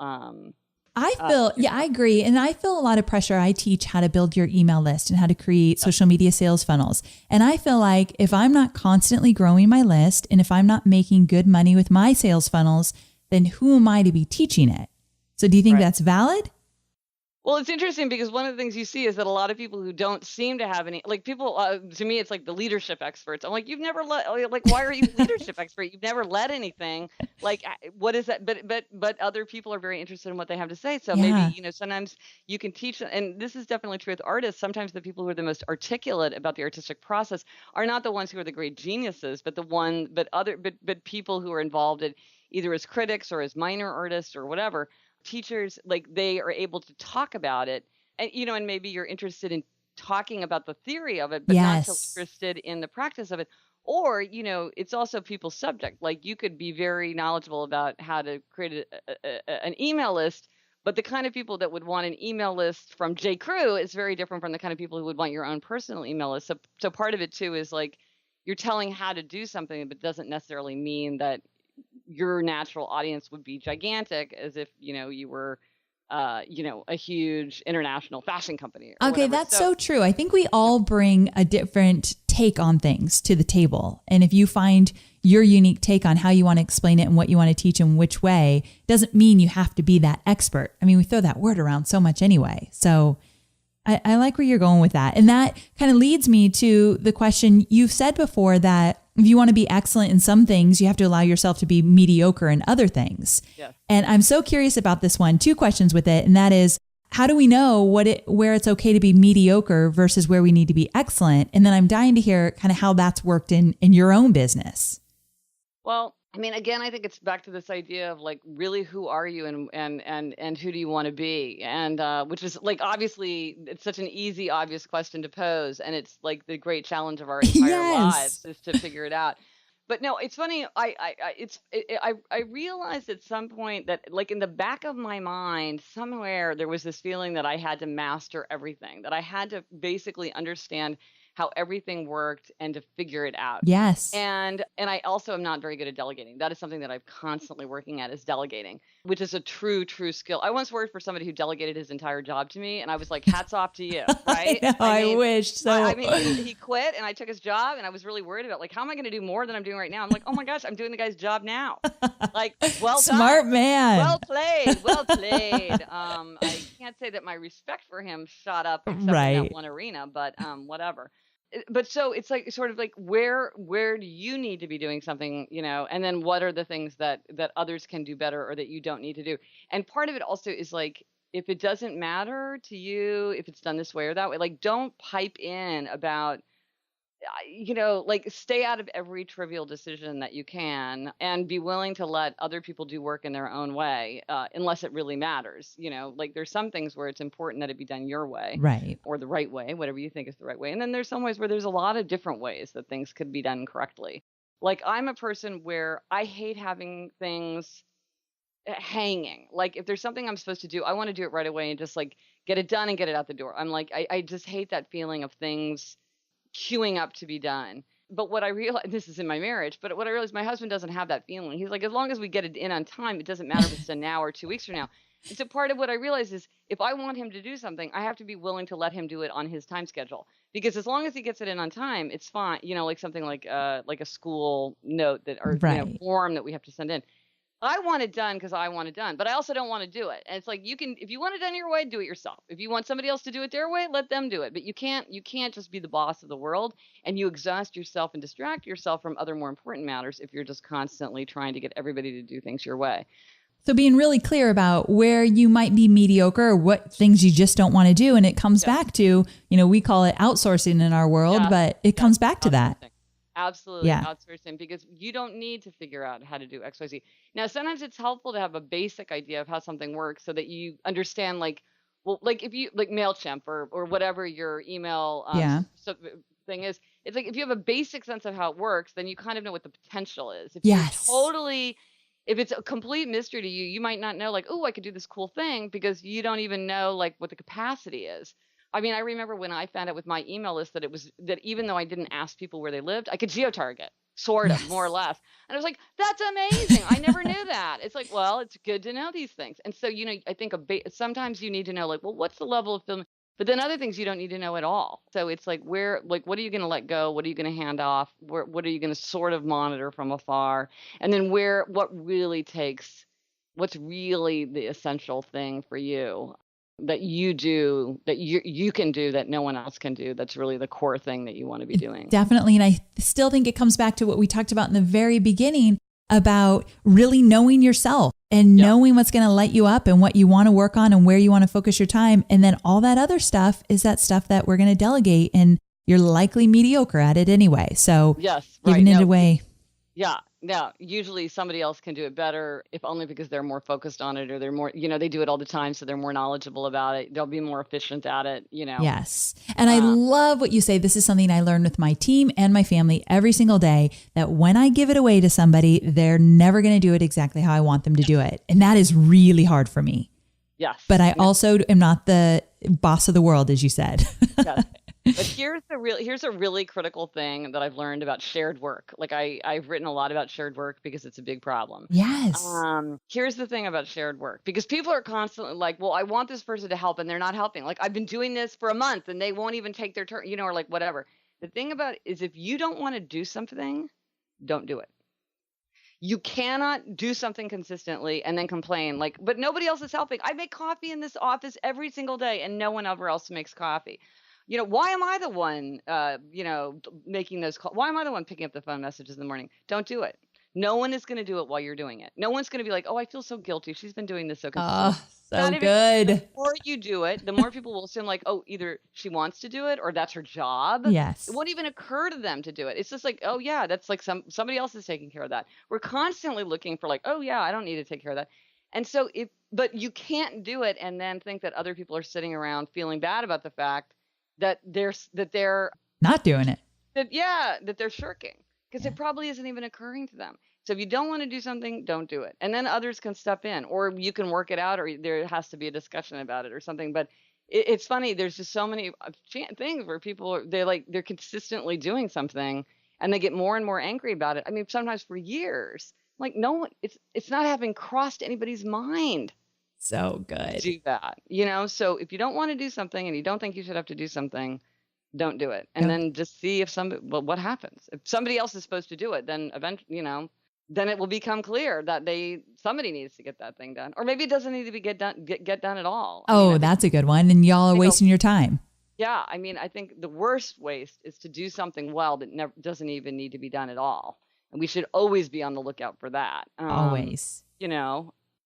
[SPEAKER 1] I agree. And I feel a lot of pressure. I teach how to build your email list and how to create social media sales funnels. And I feel like if I'm not constantly growing my list and if I'm not making good money with my sales funnels, then who am I to be teaching it? So do you think that's valid?
[SPEAKER 3] Well, it's interesting because one of the things you see is that a lot of people who don't seem to have any, like, people, to me, it's like the leadership experts. I'm like, you've never like, why are you a leadership expert? You've never led anything. Like, what is that? But other people are very interested in what they have to say. So maybe, sometimes you can teach, and this is definitely true with artists. Sometimes the people who are the most articulate about the artistic process are not the ones who are the great geniuses, but but people who are involved in either as critics or as minor artists or whatever. Teachers, like, they are able to talk about it, and and maybe you're interested in talking about the theory of it, but not so interested in the practice of it. Or it's also people's subject. Like, you could be very knowledgeable about how to create an email list, but the kind of people that would want an email list from J. Crew is very different from the kind of people who would want your own personal email list. So part of it too is, like, you're telling how to do something, but doesn't necessarily mean that your natural audience would be gigantic, as if you were a huge international fashion company.
[SPEAKER 1] Okay, that's so true. I think we all bring a different take on things to the table, and if you find your unique take on how you want to explain it and what you want to teach in which way, doesn't mean you have to be that expert. I mean, we throw that word around so much anyway. So I like where you're going with that, and that kind of leads me to the question you've said before, that if you want to be excellent in some things, you have to allow yourself to be mediocre in other things.
[SPEAKER 3] Yeah.
[SPEAKER 1] And I'm so curious about this one. 2 questions with it. And that is, how do we know where it's okay to be mediocre versus where we need to be excellent? And then I'm dying to hear kind of how that's worked in your own business.
[SPEAKER 3] Well, I mean, again, I think it's back to this idea of, like, really, who are you and who do you want to be? And which is, like, obviously it's such an easy, obvious question to pose. And it's like the great challenge of our entire lives is to figure it out. But no, it's funny. I realized at some point that, like, in the back of my mind, somewhere there was this feeling that I had to master everything, that I had to basically understand how everything worked and to figure it out.
[SPEAKER 1] Yes.
[SPEAKER 3] And I also am not very good at delegating. That is something that I'm constantly working at, is delegating, which is a true skill. I once worked for somebody who delegated his entire job to me, and I was like, hats off to you, right?
[SPEAKER 1] I wish so.
[SPEAKER 3] I mean, he quit, and I took his job, and I was really worried about, like, how am I going to do more than I'm doing right now? I'm like, oh my gosh, I'm doing the guy's job now. Like, well done.
[SPEAKER 1] Smart man.
[SPEAKER 3] Well played. I can't say that my respect for him shot up except in that one arena, but whatever. But so it's like, sort of like, where do you need to be doing something, and then what are the things that others can do better or that you don't need to do? And part of it also is, like, if it doesn't matter to you, if it's done this way or that way, like, don't pipe in about, like, stay out of every trivial decision that you can, and be willing to let other people do work in their own way, unless it really matters. Like, there's some things where it's important that it be done your way,
[SPEAKER 1] right,
[SPEAKER 3] or the right way, whatever you think is the right way. And then there's some ways where there's a lot of different ways that things could be done correctly. Like, I'm a person where I hate having things hanging. Like, if there's something I'm supposed to do, I want to do it right away and just, like, get it done and get it out the door. I'm like, I just hate that feeling of things queuing up to be done. But what I realized, this is in my marriage, but what I realized, my husband doesn't have that feeling. He's like, as long as we get it in on time, it doesn't matter if it's done now or 2 weeks from now. And so part of what I realized is, if I want him to do something, I have to be willing to let him do it on his time schedule. Because as long as he gets it in on time, it's fine. Like something like a school note or form that we have to send in. I want it done because I want it done, but I also don't want to do it. And it's like, if you want it done your way, do it yourself. If you want somebody else to do it their way, let them do it. But you can't just be the boss of the world, and you exhaust yourself and distract yourself from other more important matters if you're just constantly trying to get everybody to do things your way.
[SPEAKER 1] So being really clear about where you might be mediocre or what things you just don't want to do. And it comes back to, we call it outsourcing in our world, but it comes back to that.
[SPEAKER 3] absolutely
[SPEAKER 1] Yeah.
[SPEAKER 3] outsourcing, because you don't need to figure out how to do XYZ. Now, sometimes it's helpful to have a basic idea of how something works so that you understand, like, well, like if you like MailChimp or whatever your email
[SPEAKER 1] Yeah.
[SPEAKER 3] thing is, it's like if you have a basic sense of how it works, then you kind of know what the potential is.
[SPEAKER 1] Yes.
[SPEAKER 3] If it's a complete mystery to you, you might not know, like, oh, I could do this cool thing, because you don't even know like what the capacity is. I mean, I remember when I found out with my email list that even though I didn't ask people where they lived, I could geo-target, sort of, more or
[SPEAKER 1] Yes.
[SPEAKER 3] less. And I was like, that's amazing. I never knew that. It's like, well, it's good to know these things. And so, I think sometimes you need to know, like, well, what's the level of film? But then other things you don't need to know at all. So it's like, what are you going to let go? What are you going to hand off? What are you going to sort of monitor from afar? And then what's really the essential thing for you that you do, that you can do, that no one else can do. That's really the core thing that you want to be doing.
[SPEAKER 1] Definitely. And I still think it comes back to what we talked about in the very beginning about really knowing yourself and knowing what's going to light you up and what you want to work on and where you want to focus your time. And then all that other stuff is that stuff that we're going to delegate, and you're likely mediocre at it anyway. So
[SPEAKER 3] yes,
[SPEAKER 1] giving it away.
[SPEAKER 3] Yeah. Usually somebody else can do it better, if only because they're more focused on it, or they're more, they do it all the time. So they're more knowledgeable about it. They'll be more efficient at it,
[SPEAKER 1] Yes. And I love what you say. This is something I learn with my team and my family every single day, that when I give it away to somebody, they're never going to do it exactly how I want them to do it. And that is really hard for me.
[SPEAKER 3] Yes.
[SPEAKER 1] But I also am not the boss of the world, as you said.
[SPEAKER 3] Yes. But here's a really critical thing that I've learned about shared work. Like I've written a lot about shared work because it's a big problem.
[SPEAKER 1] Yes.
[SPEAKER 3] Here's the thing about shared work, because people are constantly like, well, I want this person to help and they're not helping. Like, I've been doing this for a month and they won't even take their turn, or like whatever. The thing about it is, if you don't want to do something, don't do it. You cannot do something consistently and then complain like, but nobody else is helping. I make coffee in this office every single day and no one ever else makes coffee. Why am I the one, making those calls? Why am I the one picking up the phone messages in the morning? Don't do it. No one is going to do it while you're doing it. No one's going to be like, oh, I feel so guilty. She's been doing this so consistently.
[SPEAKER 1] Oh, so good.
[SPEAKER 3] The more you do it, the more people will assume like, oh, either she wants to do it or that's her job.
[SPEAKER 1] Yes.
[SPEAKER 3] It won't even occur to them to do it. It's just like, oh yeah, that's like somebody else is taking care of that. We're constantly looking for like, oh yeah, I don't need to take care of that. And so but you can't do it and then think that other people are sitting around feeling bad about the fact that they're
[SPEAKER 1] not doing it.
[SPEAKER 3] That they're shirking, because it probably isn't even occurring to them. So if you don't want to do something, don't do it. And then others can step in, or you can work it out, or there has to be a discussion about it or something. But it's funny. There's just so many things where people they're consistently doing something and they get more and more angry about it. I mean, sometimes for years, like no one, it's not having crossed anybody's mind.
[SPEAKER 1] So good.
[SPEAKER 3] Do that, so if you don't want to do something and you don't think you should have to do something, don't do it. And then just see if what happens. If somebody else is supposed to do it, then eventually, then it will become clear that somebody needs to get that thing done. Or maybe it doesn't need to be get done at all.
[SPEAKER 1] That's a good one. And y'all are wasting your time.
[SPEAKER 3] Yeah. I mean, I think the worst waste is to do something well that doesn't even need to be done at all. And we should always be on the lookout for that.
[SPEAKER 1] Always.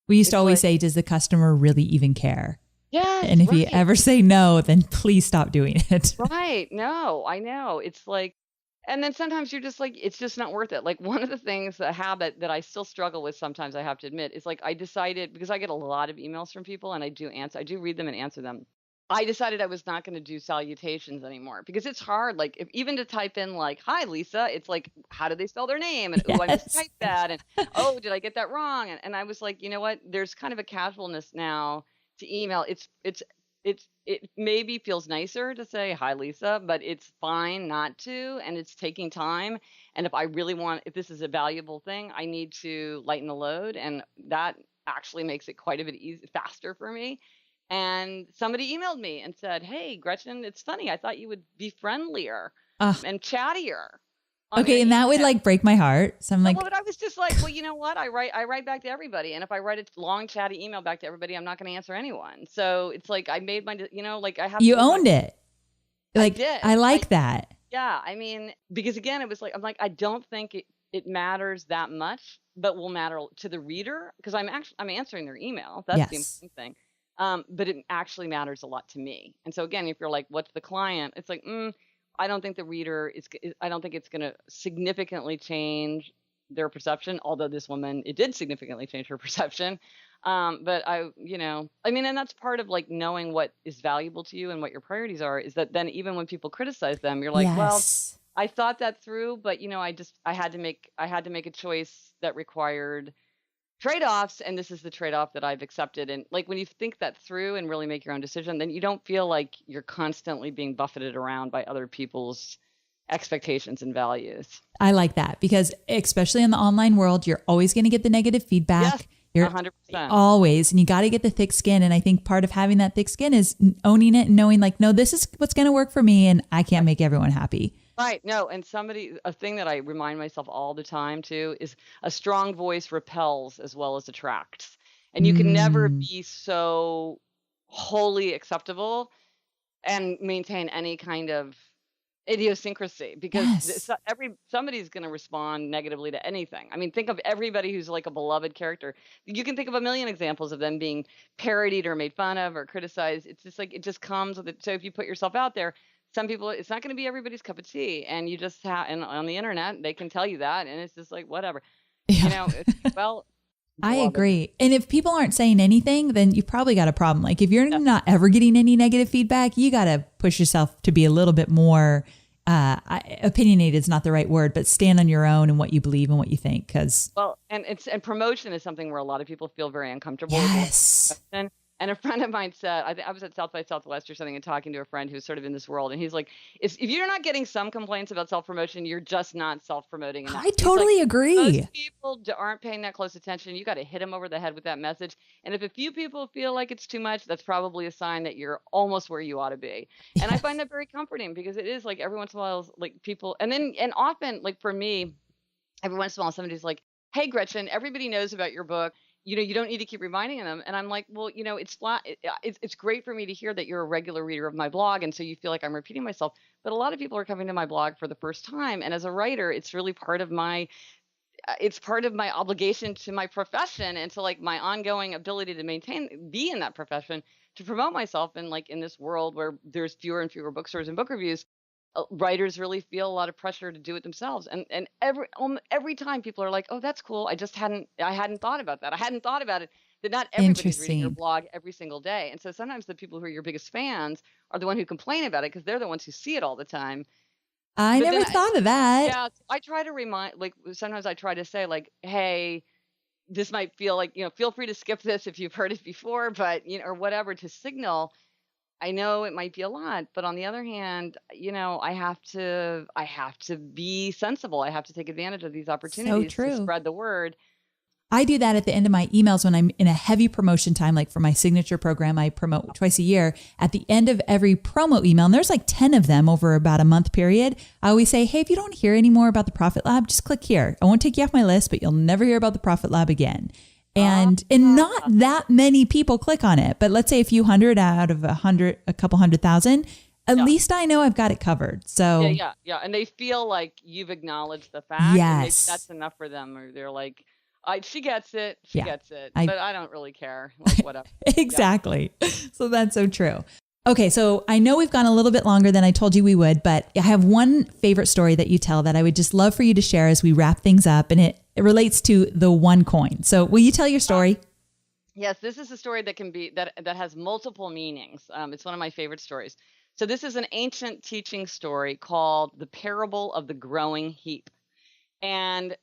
[SPEAKER 1] We used to always say, does the customer really even care?
[SPEAKER 3] Yeah.
[SPEAKER 1] And if you ever say no, then please stop doing it.
[SPEAKER 3] Right. No, I know. It's like, and then sometimes you're just like, it's just not worth it. Like one of the things, a habit that I still struggle with sometimes, I have to admit, is like I decided, because I get a lot of emails from people and I do read them and answer them. I decided I was not going to do salutations anymore, because it's hard. Like even to type in like, hi, Lisa, it's like, how do they spell their name? And I mistyped that. And oh, did I get that wrong? And I was like, you know what? There's kind of a casualness now to email. It maybe feels nicer to say, hi, Lisa, but it's fine not to. And it's taking time. And if this is a valuable thing, I need to lighten the load. And that actually makes it quite a bit faster for me. And somebody emailed me and said, hey, Gretchen, it's funny. I thought you would be friendlier and chattier.
[SPEAKER 1] Okay. And that would like break my heart. So I'm like,
[SPEAKER 3] but I was just like, well, you know what? I write back to everybody. And if I write a long chatty email back to everybody, I'm not going to answer anyone. So it's like, I made my, I have.
[SPEAKER 1] You owned it. Like,
[SPEAKER 3] I did.
[SPEAKER 1] I like that.
[SPEAKER 3] Yeah. I mean, because again, it was like, I'm like, I don't think it matters that much, but will matter to the reader, because I'm answering their email. That's the important thing. But it actually matters a lot to me. And so again, if you're like, what's the client? It's like, I don't think the reader I don't think it's going to significantly change their perception, although this woman, it did significantly change her perception. But I mean, and that's part of like knowing what is valuable to you and what your priorities are, is that then even when people criticize them, you're like, well,
[SPEAKER 1] Yes.
[SPEAKER 3] I thought that through, but I had to make a choice that required trade-offs, and this is the trade-off that I've accepted. And like when you think that through and really make your own decision, then you don't feel like you're constantly being buffeted around by other people's expectations and values.
[SPEAKER 1] I like that because especially in the online world, you're always going to get the negative feedback.
[SPEAKER 3] Yes,
[SPEAKER 1] You're
[SPEAKER 3] 100%.
[SPEAKER 1] always, and you got to get the thick skin. And I think part of having that thick skin is owning it and knowing like, no, this is what's going to work for me, and I can't make everyone happy.
[SPEAKER 3] Right. No, and a thing that I remind myself all the time too is a strong voice repels as well as attracts. And you can never be so wholly acceptable and maintain any kind of idiosyncrasy, because somebody's going to respond negatively to anything. I mean, think of everybody who's like a beloved character. You can think of a million examples of them being parodied or made fun of or criticized. It's just like, it just comes with it. So if you put yourself out there, some people, it's not going to be everybody's cup of tea, and you just and on the internet, they can tell you that, and it's just like, whatever, well,
[SPEAKER 1] I agree. And if people aren't saying anything, then you've probably got a problem. Like if you're not ever getting any negative feedback, you got to push yourself to be a little bit more opinionated is not the right word, but stand on your own and what you believe and what you think.
[SPEAKER 3] And promotion is something where a lot of people feel very uncomfortable.
[SPEAKER 1] Yes.
[SPEAKER 3] And a friend of mine said, I was at South by Southwest or something and talking to a friend who's sort of in this world. And he's like, if you're not getting some complaints about self-promotion, you're just not self-promoting enough.
[SPEAKER 1] I totally agree.
[SPEAKER 3] Most people aren't paying that close attention. You got to hit them over the head with that message. And if a few people feel like it's too much, that's probably a sign that you're almost where you ought to be. And I find that very comforting, because it is like every once in a while, like people, and often, like for me, every once in a while, somebody's like, hey, Gretchen, everybody knows about your book. You don't need to keep reminding them. And I'm like, well, it's great for me to hear that you're a regular reader of my blog, and so you feel like I'm repeating myself. But a lot of people are coming to my blog for the first time, and as a writer, it's really part of my obligation to my profession and to like my ongoing ability to be in that profession, to promote myself. And like in this world where there's fewer and fewer bookstores and book reviews, writers really feel a lot of pressure to do it themselves. And every time people are like, oh, that's cool. I hadn't thought about that. I hadn't thought about it, that not everybody's reading your blog every single day. And so sometimes the people who are your biggest fans are the one who complain about it, because they're the ones who see it all the time.
[SPEAKER 1] I never thought of that.
[SPEAKER 3] Yeah. I try to remind, like sometimes I try to say like, hey, this might feel like, feel free to skip this if you've heard it before, but, or whatever, to signal, I know it might be a lot, but on the other hand, I have to be sensible. I have to take advantage of these opportunities to spread the word.
[SPEAKER 1] I do that at the end of my emails when I'm in a heavy promotion time, like for my signature program, I promote twice a year. At the end of every promo email, and there's like 10 of them over about a month period, I always say, hey, if you don't hear any more about the Profit Lab, just click here. I won't take you off my list, but you'll never hear about the Profit Lab again. And not that many people click on it, but let's say a few hundred out of a couple 100,000, at least I know I've got it covered. So
[SPEAKER 3] yeah. And they feel like you've acknowledged the fact.
[SPEAKER 1] Yes.
[SPEAKER 3] And that's enough for them. Or they're like, she gets it. She gets it.
[SPEAKER 1] But
[SPEAKER 3] I don't really care. Like, whatever.
[SPEAKER 1] Exactly. Yeah. So that's so true. Okay. So I know we've gone a little bit longer than I told you we would, but I have one favorite story that you tell that I would just love for you to share as we wrap things up. And it relates to the one coin. So will you tell your story?
[SPEAKER 3] Yes, this is a story that can be that has multiple meanings. It's one of my favorite stories. So this is an ancient teaching story called The Parable of the Growing Heap. And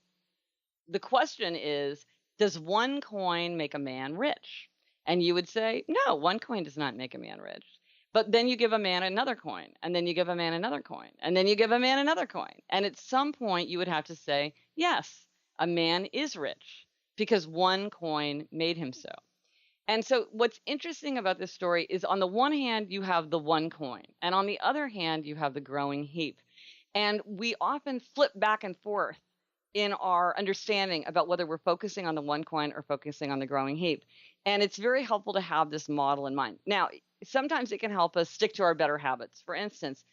[SPEAKER 3] the question is, does one coin make a man rich? And you would say, no, one coin does not make a man rich. But then you give a man another coin, and then you give a man another coin, and then you give a man another coin. And at some point you would have to say, yes, a man is rich because one coin made him so. And so what's interesting about this story is, on the one hand, you have the one coin, and on the other hand, you have the growing heap. And we often flip back and forth in our understanding about whether we're focusing on the one coin or focusing on the growing heap. And it's very helpful to have this model in mind. Now, sometimes it can help us stick to our better habits. For instance,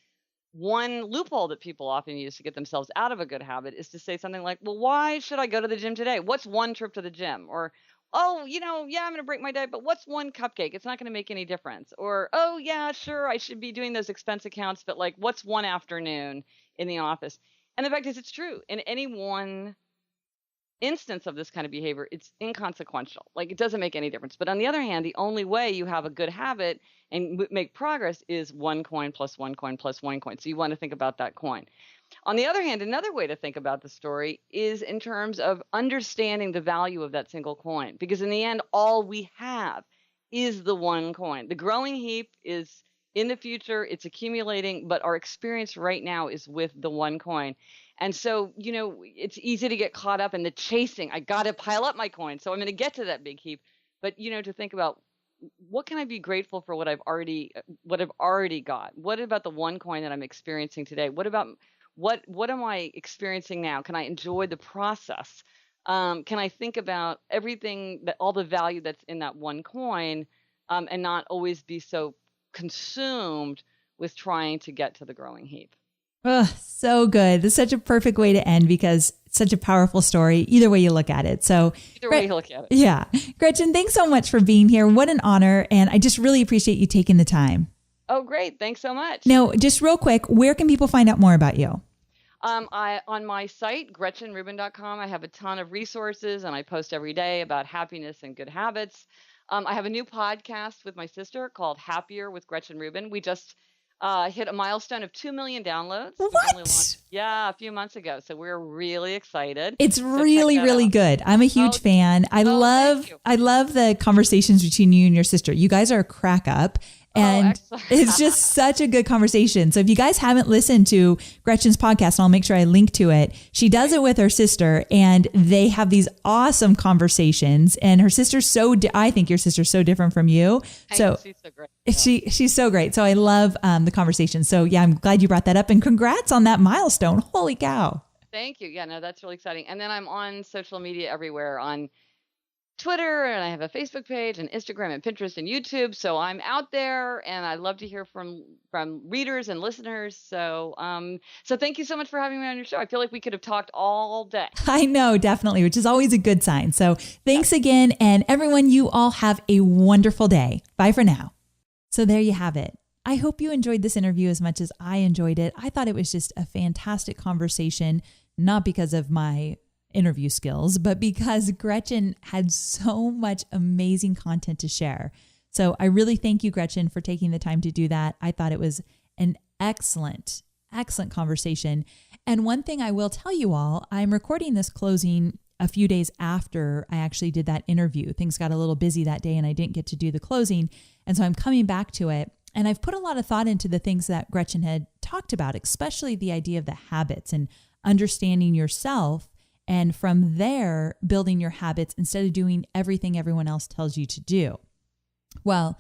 [SPEAKER 3] one loophole that people often use to get themselves out of a good habit is to say something like, well, why should I go to the gym today? What's one trip to the gym? Or oh, yeah, I'm going to break my diet, but what's one cupcake? It's not going to make any difference. Or, oh, yeah, sure, I should be doing those expense accounts, but like, what's one afternoon in the office? And the fact is, it's true. In any one instance of this kind of behavior, it's inconsequential. Like, it doesn't make any difference. But on the other hand, the only way you have a good habit and make progress is one coin plus one coin plus one coin. So you want to think about that coin. On the other hand, another way to think about the story is in terms of understanding the value of that single coin, because in the end, all we have is the one coin. The growing heap is in the future, it's accumulating, but our experience right now is with the one coin. And so, it's easy to get caught up in the chasing. I got to pile up my coins, so I'm going to get to that big heap. But, to think about, what can I be grateful for what I've already got? What about the one coin that I'm experiencing today? What about what am I experiencing now? Can I enjoy the process? Can I think about everything, all the value that's in that one coin, and not always be so consumed with trying to get to the growing heap?
[SPEAKER 1] Oh, so good. That's such a perfect way to end, because it's such a powerful story, either way you look at it. So
[SPEAKER 3] either way you look at it.
[SPEAKER 1] Yeah. Gretchen, thanks so much for being here. What an honor. And I just really appreciate you taking the time.
[SPEAKER 3] Oh, great. Thanks so much.
[SPEAKER 1] Now, just real quick, where can people find out more about you?
[SPEAKER 3] On my site, GretchenRubin.com, I have a ton of resources, and I post every day about happiness and good habits. I have a new podcast with my sister called Happier with Gretchen Rubin. We just hit a milestone of 2 million downloads.
[SPEAKER 1] What?
[SPEAKER 3] A few months ago. So we're really excited.
[SPEAKER 1] It's really good. I'm a huge fan. I love the conversations between you and your sister. You guys are a crack up. And it's just such a good conversation. So if you guys haven't listened to Gretchen's podcast, and I'll make sure I link to it, she does it with her sister, and they have these awesome conversations. And her sister's I think your sister's so different from you. So
[SPEAKER 3] she's so great.
[SPEAKER 1] She's so great. So I love the conversation. So yeah, I'm glad you brought that up, and congrats on that milestone. Holy cow.
[SPEAKER 3] Thank you. Yeah, no, that's really exciting. And then I'm on social media everywhere, on Twitter, and I have a Facebook page and Instagram and Pinterest and YouTube. So I'm out there, and I love to hear from readers and listeners. So so thank you so much for having me on your show. I feel like we could have talked all day.
[SPEAKER 1] I know, definitely, which is always a good sign. So thanks again. And everyone, you all have a wonderful day. Bye for now. So there you have it. I hope you enjoyed this interview as much as I enjoyed it. I thought it was just a fantastic conversation, not because of my interview skills, but because Gretchen had so much amazing content to share. So I really thank you, Gretchen, for taking the time to do that. I thought it was an excellent conversation. And one thing I will tell you all, I'm recording this closing a few days after I actually did that interview. Things got a little busy that day and I didn't get to do the closing. And so I'm coming back to it. And I've put a lot of thought into the things that Gretchen had talked about, especially the idea of the habits and understanding yourself. And from there, building your habits instead of doing everything everyone else tells you to do. Well,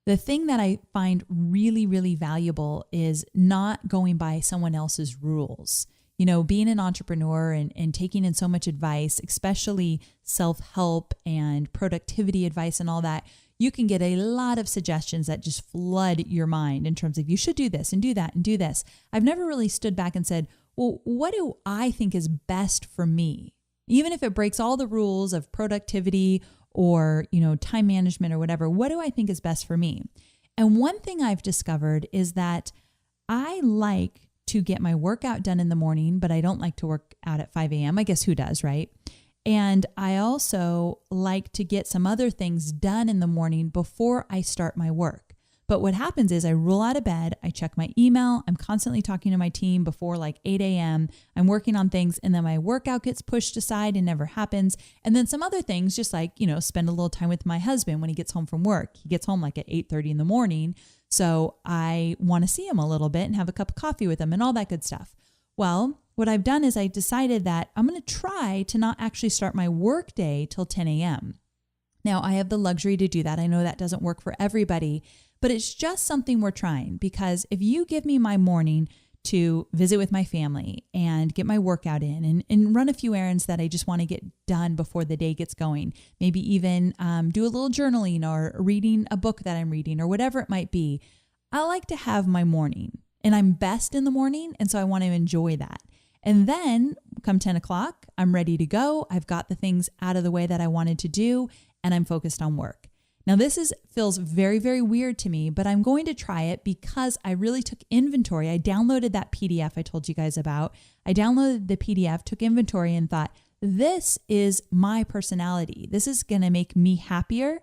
[SPEAKER 1] the thing that I find really, really valuable is not going by someone else's rules. Being an entrepreneur and taking in so much advice, especially self-help and productivity advice and all that, you can get a lot of suggestions that just flood your mind in terms of you should do this and do that and do this. I've never really stood back and said, well, what do I think is best for me? Even if it breaks all the rules of productivity or, time management or whatever, what do I think is best for me? And one thing I've discovered is that I like to get my workout done in the morning, but I don't like to work out at 5 a.m. I guess who does, right? And I also like to get some other things done in the morning before I start my work. But what happens is I roll out of bed, I check my email, I'm constantly talking to my team before like 8 a.m., I'm working on things, and then my workout gets pushed aside and never happens. And then some other things, just like, spend a little time with my husband when he gets home from work. He gets home like at 8:30 in the morning. So I want to see him a little bit and have a cup of coffee with him and all that good stuff. Well, what I've done is I decided that I'm going to try to not actually start my work day till 10 a.m. Now, I have the luxury to do that. I know that doesn't work for everybody, but it's just something we're trying, because if you give me my morning to visit with my family and get my workout in and run a few errands that I just want to get done before the day gets going, maybe even do a little journaling or reading a book that I'm reading or whatever it might be, I like to have my morning, and I'm best in the morning. And so I want to enjoy that. And then come 10 o'clock, I'm ready to go. I've got the things out of the way that I wanted to do, and I'm focused on work. Now, feels very, very weird to me, but I'm going to try it because I really took inventory. I downloaded that PDF I told you guys about. I downloaded the PDF, took inventory, and thought, this is my personality. This is going to make me happier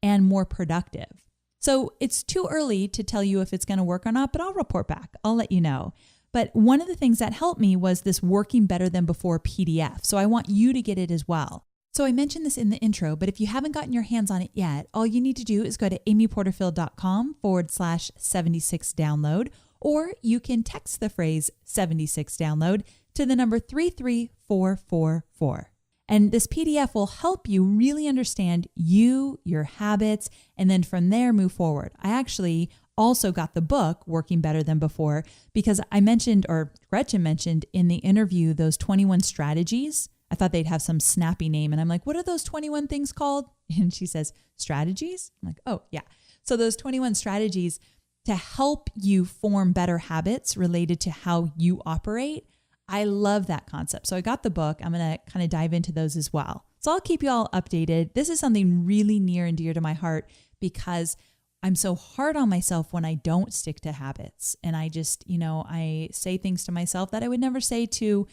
[SPEAKER 1] and more productive. So it's too early to tell you if it's going to work or not, but I'll report back. I'll let you know. But one of the things that helped me was this working better than before PDF. So I want you to get it as well. So I mentioned this in the intro, but if you haven't gotten your hands on it yet, all you need to do is go to amyporterfield.com/76 download, or you can text the phrase 76 download to the number 33444. And this PDF will help you really understand you, your habits, and then from there move forward. I actually also got the book Working Better Than Before because I mentioned, or Gretchen mentioned in the interview, those 21 strategies. I thought they'd have some snappy name. And I'm like, what are those 21 things called? And she says, strategies? I'm like, oh, yeah. So those 21 strategies to help you form better habits related to how you operate. I love that concept. So I got the book. I'm going to kind of dive into those as well. So I'll keep you all updated. This is something really near and dear to my heart because I'm so hard on myself when I don't stick to habits. And I just, I say things to myself that I would never say to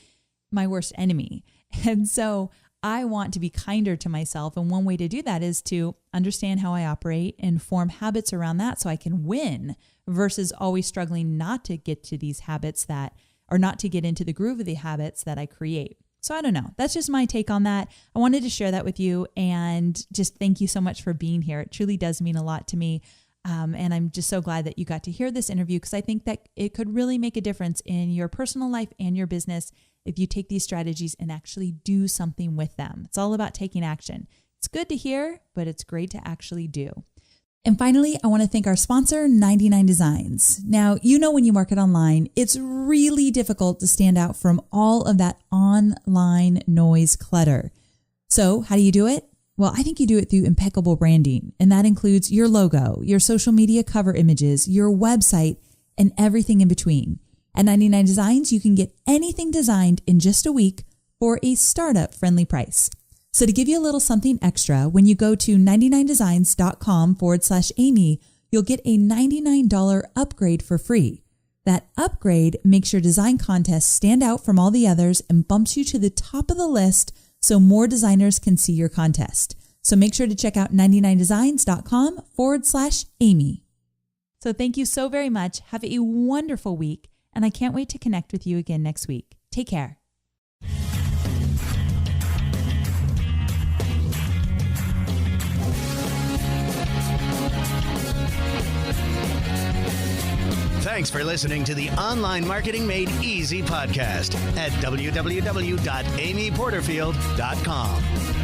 [SPEAKER 1] my worst enemy. And so I want to be kinder to myself. And one way to do that is to understand how I operate and form habits around that so I can win versus always struggling not to get to these habits or not to get into the groove of the habits that I create. So I don't know. That's just my take on that. I wanted to share that with you and just thank you so much for being here. It truly does mean a lot to me. And I'm just so glad that you got to hear this interview because I think that it could really make a difference in your personal life and your business if you take these strategies and actually do something with them. It's all about taking action. It's good to hear, but it's great to actually do. And finally, I want to thank our sponsor, 99 Designs. Now, when you market online, it's really difficult to stand out from all of that online noise clutter. So how do you do it? Well, I think you do it through impeccable branding, and that includes your logo, your social media cover images, your website, and everything in between. At 99 Designs, you can get anything designed in just a week for a startup-friendly price. So to give you a little something extra, when you go to 99designs.com/Amy, you'll get a $99 upgrade for free. That upgrade makes your design contest stand out from all the others and bumps you to the top of the list so more designers can see your contest. So make sure to check out 99designs.com/Amy. So thank you so very much. Have a wonderful week. And I can't wait to connect with you again next week. Take care.
[SPEAKER 2] Thanks for listening to the Online Marketing Made Easy podcast at www.amyporterfield.com.